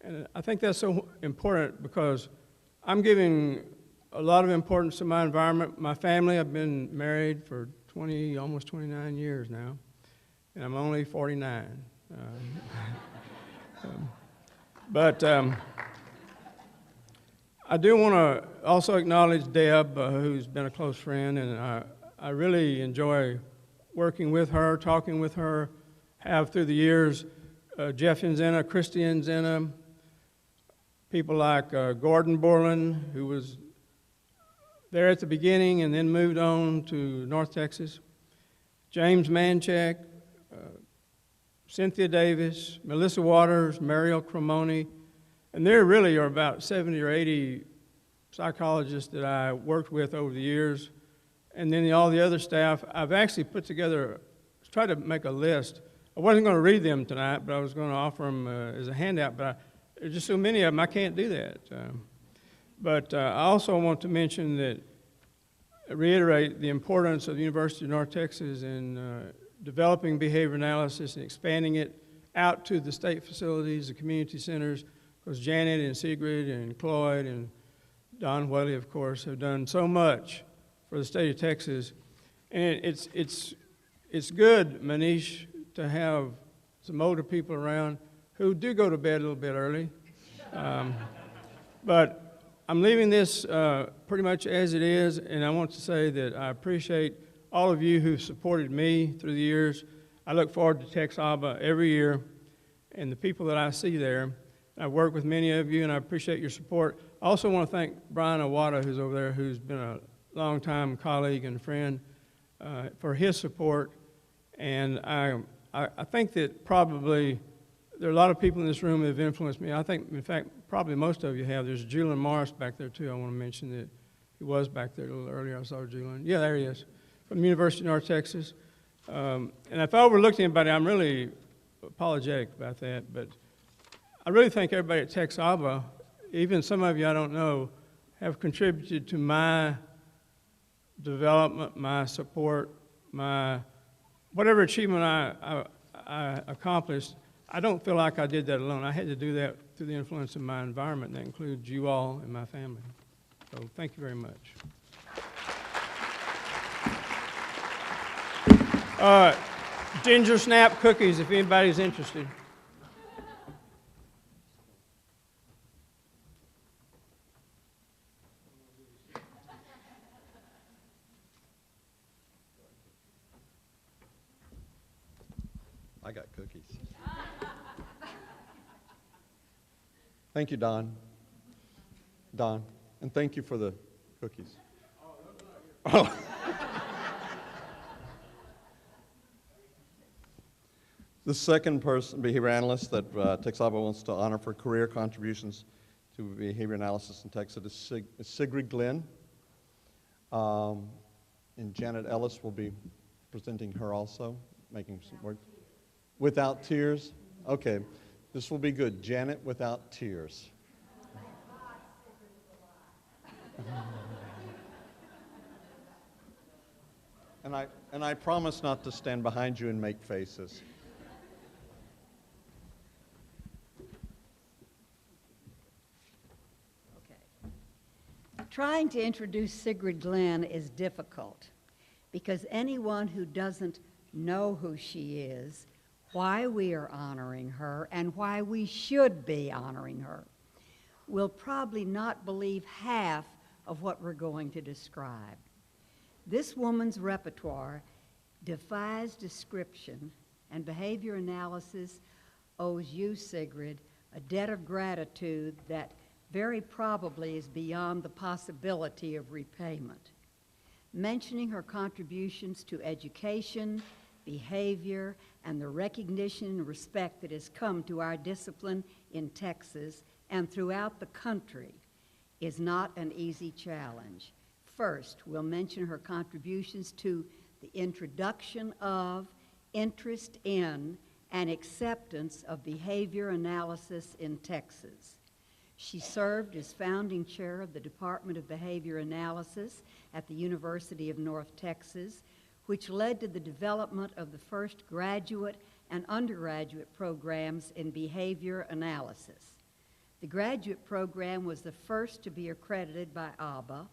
[SPEAKER 7] And I think that's so important because I'm giving a lot of importance to my environment. My family, I've been married for almost 29 years now, and I'm only 49. But I do want to also acknowledge Deb, who's been a close friend, and I really enjoy working with her, talking with her, have through the years Jeff Enzena, Christy Enzena, people like Gordon Borland, who was there at the beginning and then moved on to North Texas, James Manchek, Cynthia Davis, Melissa Waters, Mariel Cremoni, and there really are about 70 or 80 psychologists that I worked with over the years, and then all the other staff. I've actually put together, tried to make a list. I wasn't going to read them tonight, but I was going to offer them as a handout, but there's just so many of them, I can't do that. But I also want to mention that, reiterate the importance of the University of North Texas in developing behavior analysis and expanding it out to the state facilities, the community centers, because Janet and Sigrid and Cloyd and Don Whaley, of course, have done so much for the state of Texas. And it's good, Manish, to have some older people around who do go to bed a little bit early. But I'm leaving this pretty much as it is, and I want to say that I appreciate all of you who've supported me through the years. I look forward to TexAba every year, and the people that I see there. I've worked with many of you, and I appreciate your support. I also want to thank Brian Awada, who's over there, who's been a longtime colleague and friend, for his support. And I think that probably there are a lot of people in this room that have influenced me. I think, in fact, probably most of you have. There's Julian Morris back there, too. I want to mention that he was back there a little earlier. I saw Julian. Yeah, there he is, from the University of North Texas. And if I overlooked anybody, I'm really apologetic about that. But I really think everybody at Tex Aba, even some of you I don't know, have contributed to my development, my support, my whatever achievement I accomplished. I don't feel like I did that alone. I had to do that through the influence of my environment. That includes you all and my family. So thank you very much. Ginger snap cookies, if anybody's interested.
[SPEAKER 1] I got cookies. Thank you, Don. Don, and thank you for the cookies. Oh. The second person, behavior analyst, that Tex Aba wants to honor for career contributions to behavior analysis in Texas is Sigrid Glenn. And Janet Ellis will be presenting her also, making some words. Without tears? Okay, this will be good. Janet without tears. And I promise not to stand behind you and make faces.
[SPEAKER 4] Trying to introduce Sigrid Glenn is difficult because anyone who doesn't know who she is, why we are honoring her, and why we should be honoring her, will probably not believe half of what we're going to describe. This woman's repertoire defies description, and behavior analysis owes you, Sigrid, a debt of gratitude that very probably is beyond the possibility of repayment. Mentioning her contributions to education, behavior, and the recognition and respect that has come to our discipline in Texas and throughout the country is not an easy challenge. First, we'll mention her contributions to the introduction of, interest in, and acceptance of behavior analysis in Texas. She served as founding chair of the Department of Behavior Analysis at the University of North Texas, which led to the development of the first graduate and undergraduate programs in behavior analysis. The graduate program was the first to be accredited by ABA.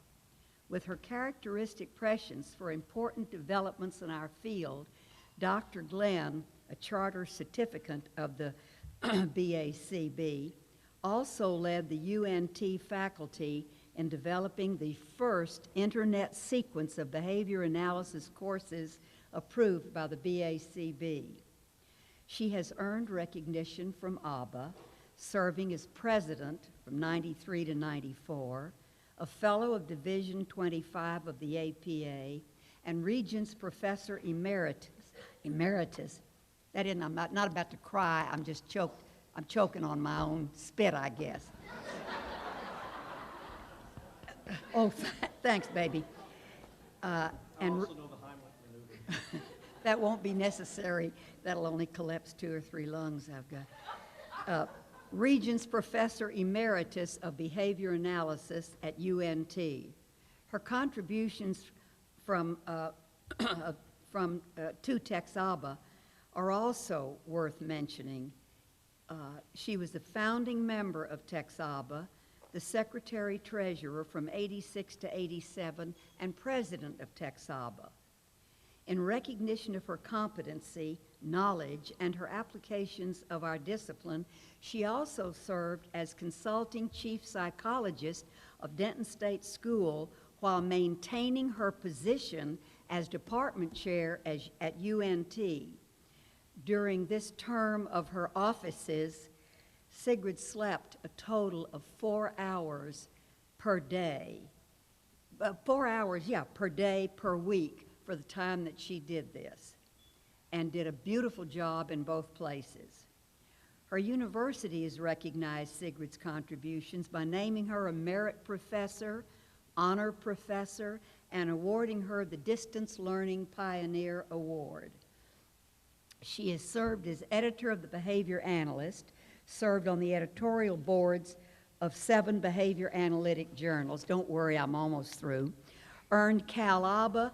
[SPEAKER 4] With her characteristic prescience for important developments in our field, Dr. Glenn, a charter certificate of the BACB, also led the UNT faculty in developing the first internet sequence of behavior analysis courses approved by the BACB. She has earned recognition from ABA, serving as president from 93 to 94, a fellow of Division 25 of the APA, and Regents Professor Emeritus. That isn't, I'm not about to cry, I'm choking on my own spit, I guess. Oh, thanks, baby. And I also know the Heimlich maneuver. That won't be necessary. That'll only collapse 2 or 3 lungs I've got. Regents Professor Emeritus of Behavior Analysis at UNT. Her contributions to Tex Aba are also worth mentioning. She was the founding member of Tex Aba, the secretary-treasurer from 86 to 87, and president of Tex Aba. In recognition of her competency, knowledge, and her applications of our discipline, she also served as consulting chief psychologist of Denton State School while maintaining her position as department chair at UNT. During this term of her offices, Sigrid slept a total of 4 hours per day. 4 hours, per day, per week for the time that she did this, and did a beautiful job in both places. Her university has recognized Sigrid's contributions by naming her a merit professor, honor professor, and awarding her the Distance Learning Pioneer Award. She has served as editor of the Behavior Analyst, served on the editorial boards of 7 behavior analytic journals. Don't worry, I'm almost through. Earned the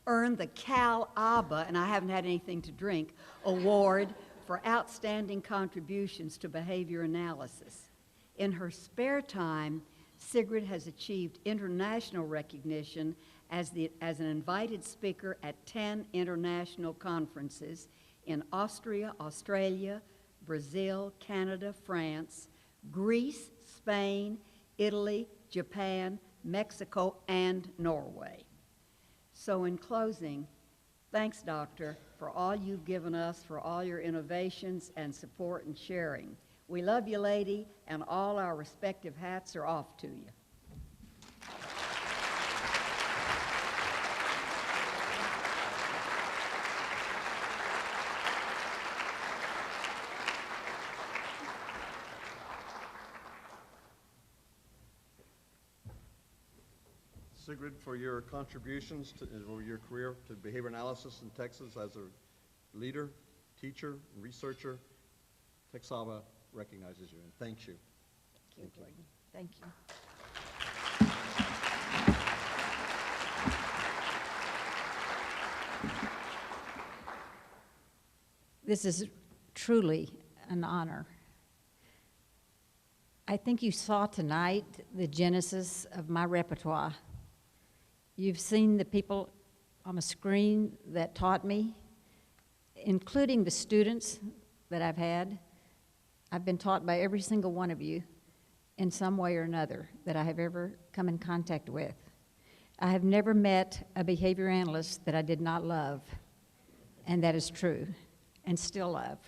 [SPEAKER 4] earned the Cal ABA, and I haven't had anything to drink, award for outstanding contributions to behavior analysis. In her spare time, Sigrid has achieved international recognition as an invited speaker at 10 international conferences in Austria, Australia, Brazil, Canada, France, Greece, Spain, Italy, Japan, Mexico, and Norway. So in closing, thanks, Doctor, for all you've given us, for all your innovations and support and sharing. We love you, lady, and all our respective hats are off to you.
[SPEAKER 1] Sigrid, for your contributions to your career to behavior analysis in Texas as a leader, teacher, and researcher, TxABA recognizes you and thanks you.
[SPEAKER 4] Thank you, Gordon. Thank you.
[SPEAKER 8] This is truly an honor. I think you saw tonight the genesis of my repertoire. You've seen the people on a screen that taught me, including the students that I've had. I've been taught by every single one of you in some way or another that I have ever come in contact with. I have never met a behavior analyst that I did not love, and that is true, and still love.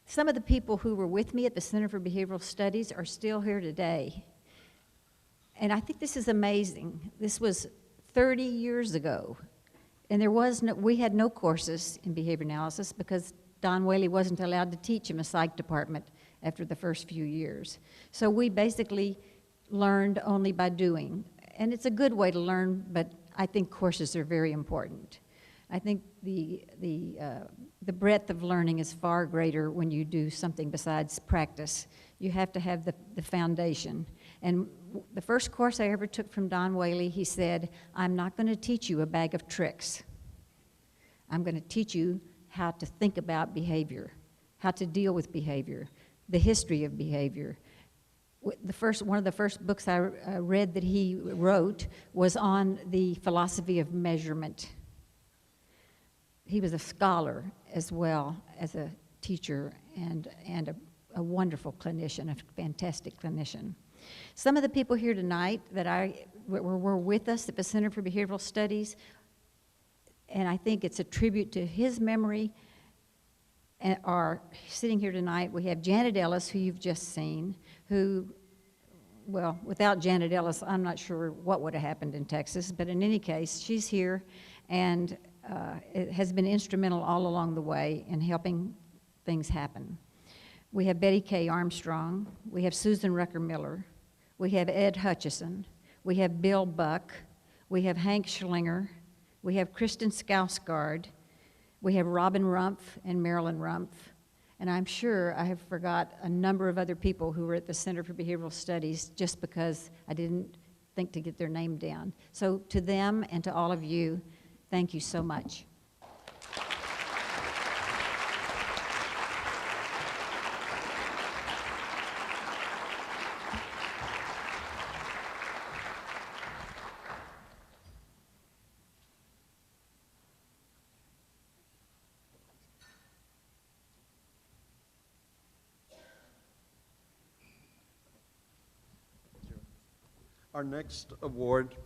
[SPEAKER 8] Some of the people who were with me at the Center for Behavioral Studies are still here today. And I think this is amazing. This was 30 years ago, and we had no courses in behavior analysis because Don Whaley wasn't allowed to teach in a psych department after the first few years. So we basically learned only by doing. And it's a good way to learn, but I think courses are very important. I think the breadth of learning is far greater when you do something besides practice. You have to have the foundation. And the first course I ever took from Don Whaley, he said, I'm not going to teach you a bag of tricks. I'm going to teach you how to think about behavior, how to deal with behavior, the history of behavior. One of the first books I read that he wrote was on the philosophy of measurement. He was a scholar as well as a teacher and a wonderful clinician, a fantastic clinician. Some of the people here tonight that were with us at the Center for Behavioral Studies, and I think it's a tribute to his memory, are sitting here tonight. We have Janet Ellis, who you've just seen, who, well, without Janet Ellis, I'm not sure what would have happened in Texas, but in any case, she's here, and it has been instrumental all along the way in helping things happen. We have Betty K. Armstrong, we have Susan Rucker Miller, we have Ed Hutchison, we have Bill Buck, we have Hank Schlinger, we have Kristen Skausgard, we have Robin Rumpf and Marilyn Rumpf, and I'm sure I have forgot a number of other people who were at the Center for Behavioral Studies just because I didn't think to get their name down. So to them and to all of you, thank you so much.
[SPEAKER 1] Our next award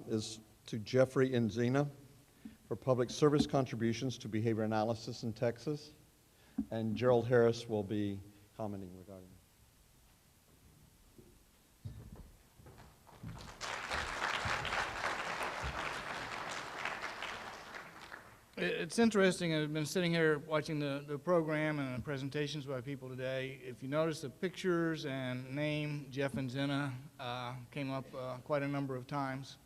[SPEAKER 1] is to Jeffrey Enzina for public service contributions to behavior analysis in Texas, and Gerald Harris will be commenting regarding it.
[SPEAKER 9] It's interesting. I've been sitting here watching the program and the presentations by people today. If you notice, the pictures and name Jeff Enzina came up quite a number of times.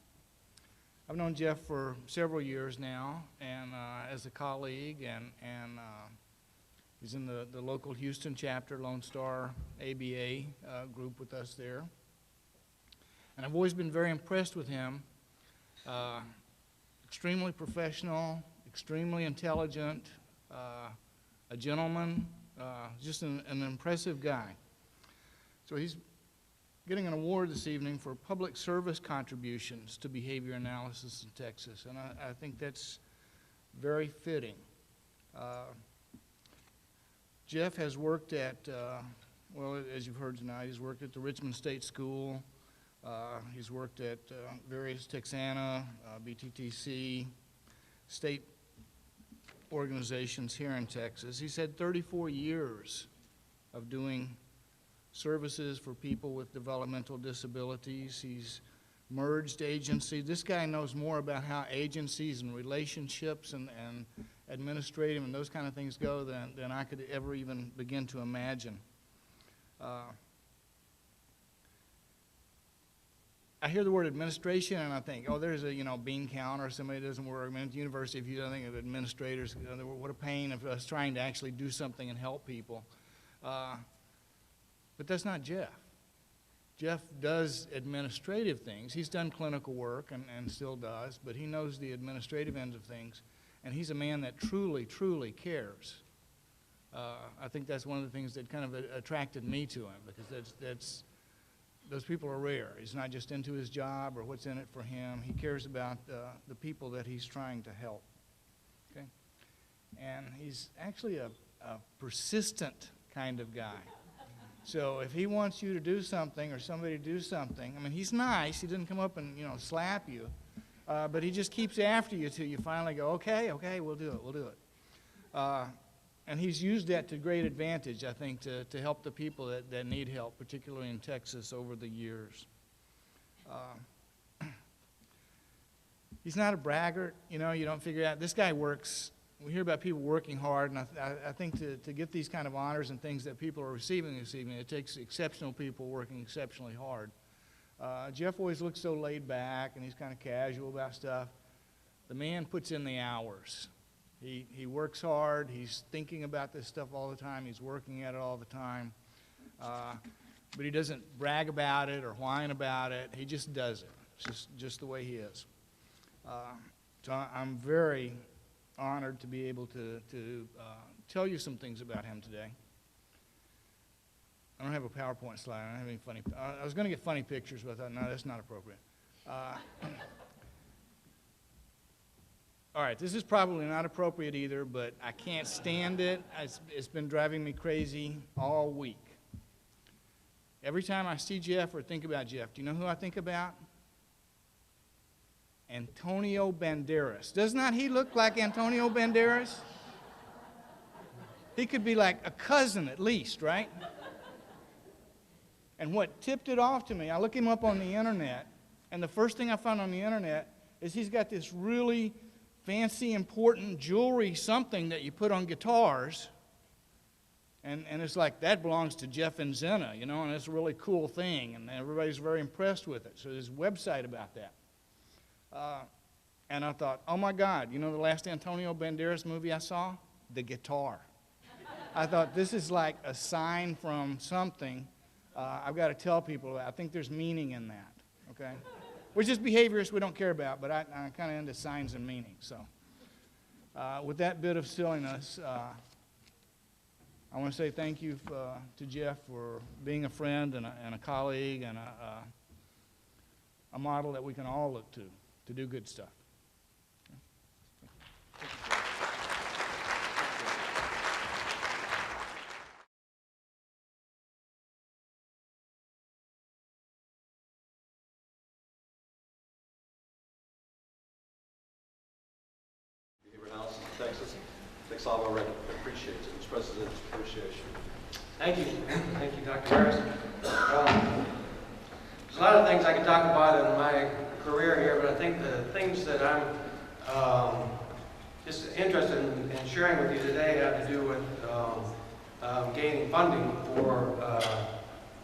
[SPEAKER 9] I've known Jeff for several years now, and as a colleague, and he's in the local Houston chapter, Lone Star ABA group with us there. And I've always been very impressed with him. Extremely professional, extremely intelligent, a gentleman, just an impressive guy. So he's getting an award this evening for public service contributions to behavior analysis in Texas, and I think that's very fitting. Jeff has worked at, well, as you've heard tonight, he's worked at the Richmond State School. He's worked at various Texana, BTTC, state organizations here in Texas. He's had 34 years of doing services for people with developmental disabilities. He's merged agencies. This guy knows more about how agencies and relationships and administrative and those kind of things go than I could ever even begin to imagine. I hear the word administration and I think, oh, there's a bean counter or somebody that doesn't work. I mean, at the university, if you don't think of administrators, what a pain of us trying to actually do something and help people. But that's not Jeff. Jeff does administrative things. He's done clinical work and still does, but he knows the administrative ends of things, and he's a man that truly, truly cares. I think that's one of the things that kind of attracted me to him, because those people are rare. He's not just into his job or what's in it for him. He cares about the people that he's trying to help. Okay? And he's actually a persistent kind of guy. So if he wants you to do something or somebody to do something, I mean, he's nice. He doesn't come up and slap you, but he just keeps after you till you finally go, okay, we'll do it. And he's used that to great advantage, I think, to help the people that need help, particularly in Texas over the years. He's not a braggart. You don't figure out, this guy works. We hear about people working hard, and I think to get these kind of honors and things that people are receiving this evening, it takes exceptional people working exceptionally hard. Jeff always looks so laid back, and he's kind of casual about stuff. The man puts in the hours. He works hard. He's thinking about this stuff all the time. He's working at it all the time. But he doesn't brag about it or whine about it. He just does it. It's just the way he is. So I'm very honored to be able to tell you some things about him today. I don't have a PowerPoint slide. I don't have any funny. I was going to get funny pictures, but I thought, no, that's not appropriate. All right, this is probably not appropriate either, but I can't stand it. It's been driving me crazy all week. Every time I see Jeff or think about Jeff, do you know who I think about? Antonio Banderas. Does not he look like Antonio Banderas? He could be like a cousin at least, right? And what tipped it off to me, I look him up on the internet, and the first thing I found on the internet is he's got this really fancy, important jewelry, something that you put on guitars, and it's like, that belongs to Jeff Enzina, and it's a really cool thing, and everybody's very impressed with it. So there's a website about that. And I thought, oh my God, the last Antonio Banderas movie I saw? The Guitar. I thought, this is like a sign from something I've got to tell people about. I think there's meaning in that, okay? We're just behaviorists we don't care about, but I'm kind of into signs and meaning. So with that bit of silliness, I want to say thank you to Jeff for being a friend and a colleague and a model that we can all look to do good stuff.
[SPEAKER 1] Texas. Texava appreciates it. Expresses its appreciation.
[SPEAKER 10] Thank you. Thank you, Dr. Harris. There's a lot of things I could talk about in my career here, but I think the things that I'm just interested in sharing with you today had to do with gaining funding for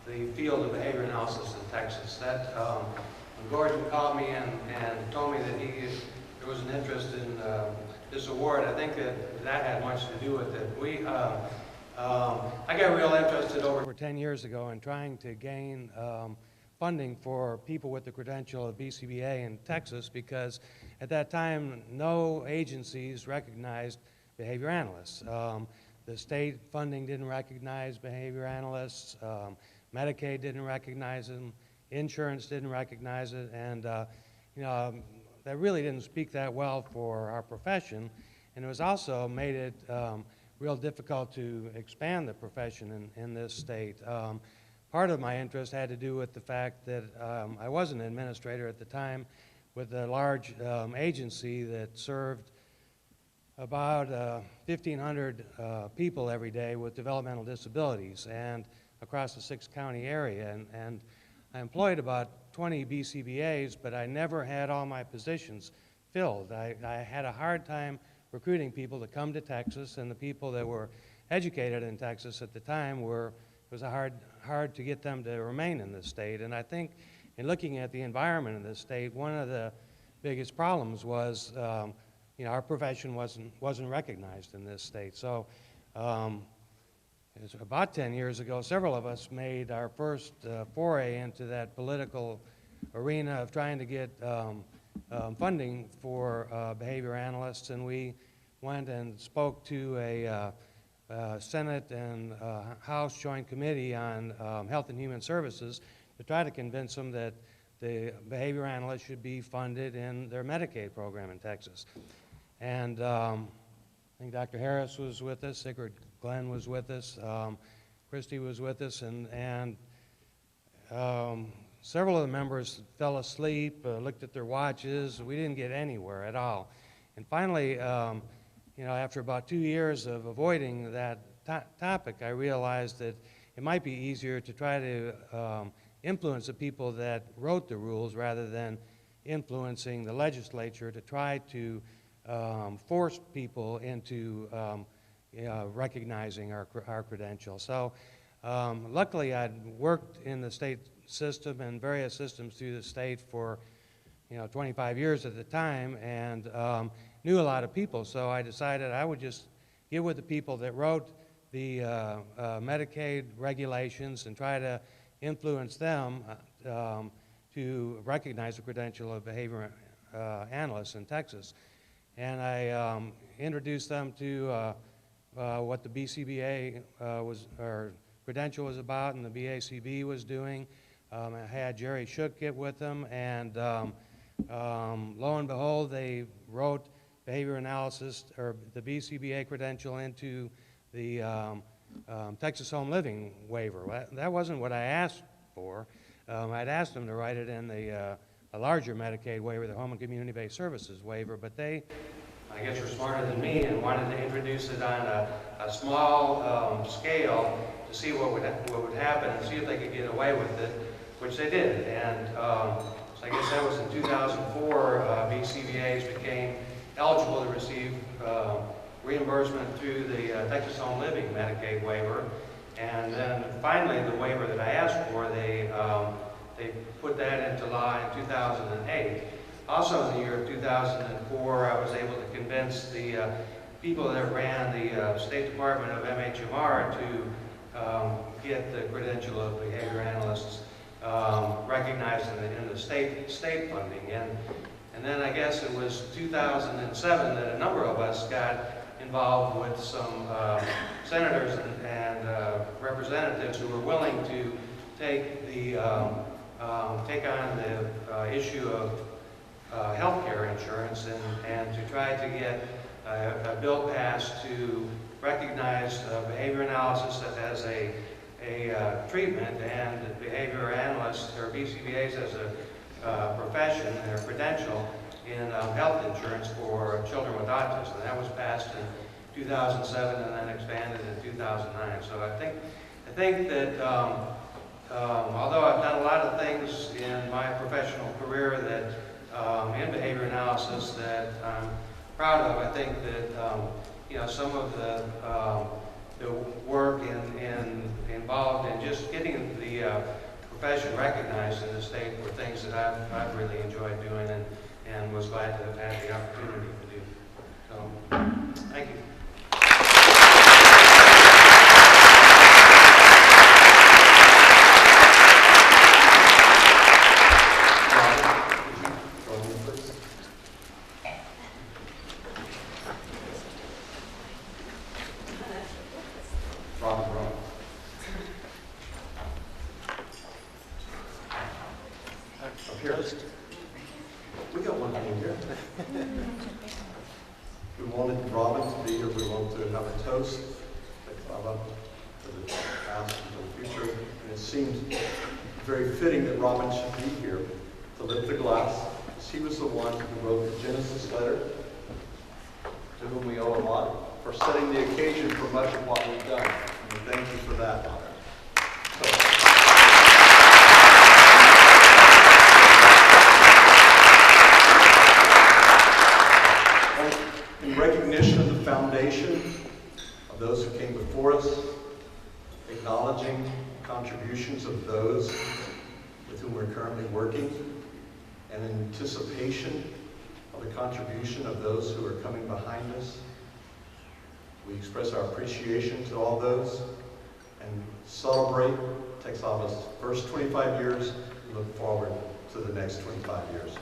[SPEAKER 10] the field of behavior analysis in Texas. That when Gordon called me and told me that there was an interest in this award, I think that had much to do with it. I got real interested over 10 years ago in trying to gain funding for people with the credential of BCBA in Texas, because at that time no agencies recognized behavior analysts. The state funding didn't recognize behavior analysts, Medicaid didn't recognize them, insurance didn't recognize it, and that really didn't speak that well for our profession, and it was also made it real difficult to expand the profession in this state. Part of my interest had to do with the fact that I was an administrator at the time with a large agency that served about 1,500 people every day with developmental disabilities and across the 6-county area. And I employed about 20 BCBAs, but I never had all my positions filled. I had a hard time recruiting people to come to Texas, and the people that were educated in Texas at the time it was hard to get them to remain in this state. And I think in looking at the environment in this state, one of the biggest problems was our profession wasn't recognized in this state. So it was about 10 years ago, several of us made our first foray into that political arena of trying to get funding for behavior analysts, and we went and spoke to a Senate and House Joint Committee on Health and Human Services to try to convince them that the behavior analysts should be funded in their Medicaid program in Texas. And I think Dr. Harris was with us, Sigrid Glenn was with us, Christie was with us, and several of the members fell asleep, looked at their watches. We didn't get anywhere at all. And finally, after about 2 years of avoiding that topic, I realized that it might be easier to try to influence the people that wrote the rules rather than influencing the legislature to try to force people into recognizing our credentials. So luckily I'd worked in the state system and various systems through the state for 25 years at the time, and knew a lot of people, so I decided I would just get with the people that wrote the Medicaid regulations and try to influence them to recognize the credential of behavior analysts in Texas. And I introduced them to what the BCBA credential was about and the BACB was doing. I had Jerry Shook get with them, and lo and behold, they wrote behavior analysis, or the BCBA credential, into the Texas Home Living waiver. That wasn't what I asked for. I'd asked them to write it in a larger Medicaid waiver, the Home and Community-Based Services waiver, but they, I guess, were smarter than me and wanted to introduce it on a small scale to see what would happen and see if they could get away with it, which they did. And so I guess that was in 2004, BCBAs became eligible to receive reimbursement through the Texas Home Living Medicaid waiver. And then finally, the waiver that I asked for, they put that into law in 2008. Also in the year of 2004, I was able to convince the people that ran the State Department of MHMR to get the credential of behavior analysts recognized in the state funding. And then I guess it was 2007 that a number of us got involved with some senators and representatives who were willing to take on the issue of health care insurance and to try to get a bill passed to recognize behavior analysis as a treatment and behavior analysts or BCBAs as a profession or credential in health insurance for children with autism. And that was passed in 2007 and then expanded in 2009. So I think that although I've done a lot of things in my professional career that in behavior analysis that I'm proud of. I think that, you know, some of the work and involved in just getting the profession recognized in the state were things that I've really enjoyed doing and was glad to have had the opportunity to do. So, thank you.
[SPEAKER 1] We got one thing here. We wanted Robin to be here. We want to have a toast for the past and for the future. And it seems very fitting that Robin should be here to lift the glass. She was the one who wrote the Genesis letter, to whom we owe a lot, for setting the occasion for much of what we've done. And we thank you for that, Robin. In recognition of the foundation of those who came before us, acknowledging contributions of those with whom we're currently working, and in anticipation of the contribution of those who are coming behind us, we express our appreciation to all those and celebrate Texava's first 25 years and look forward to the next 25 years.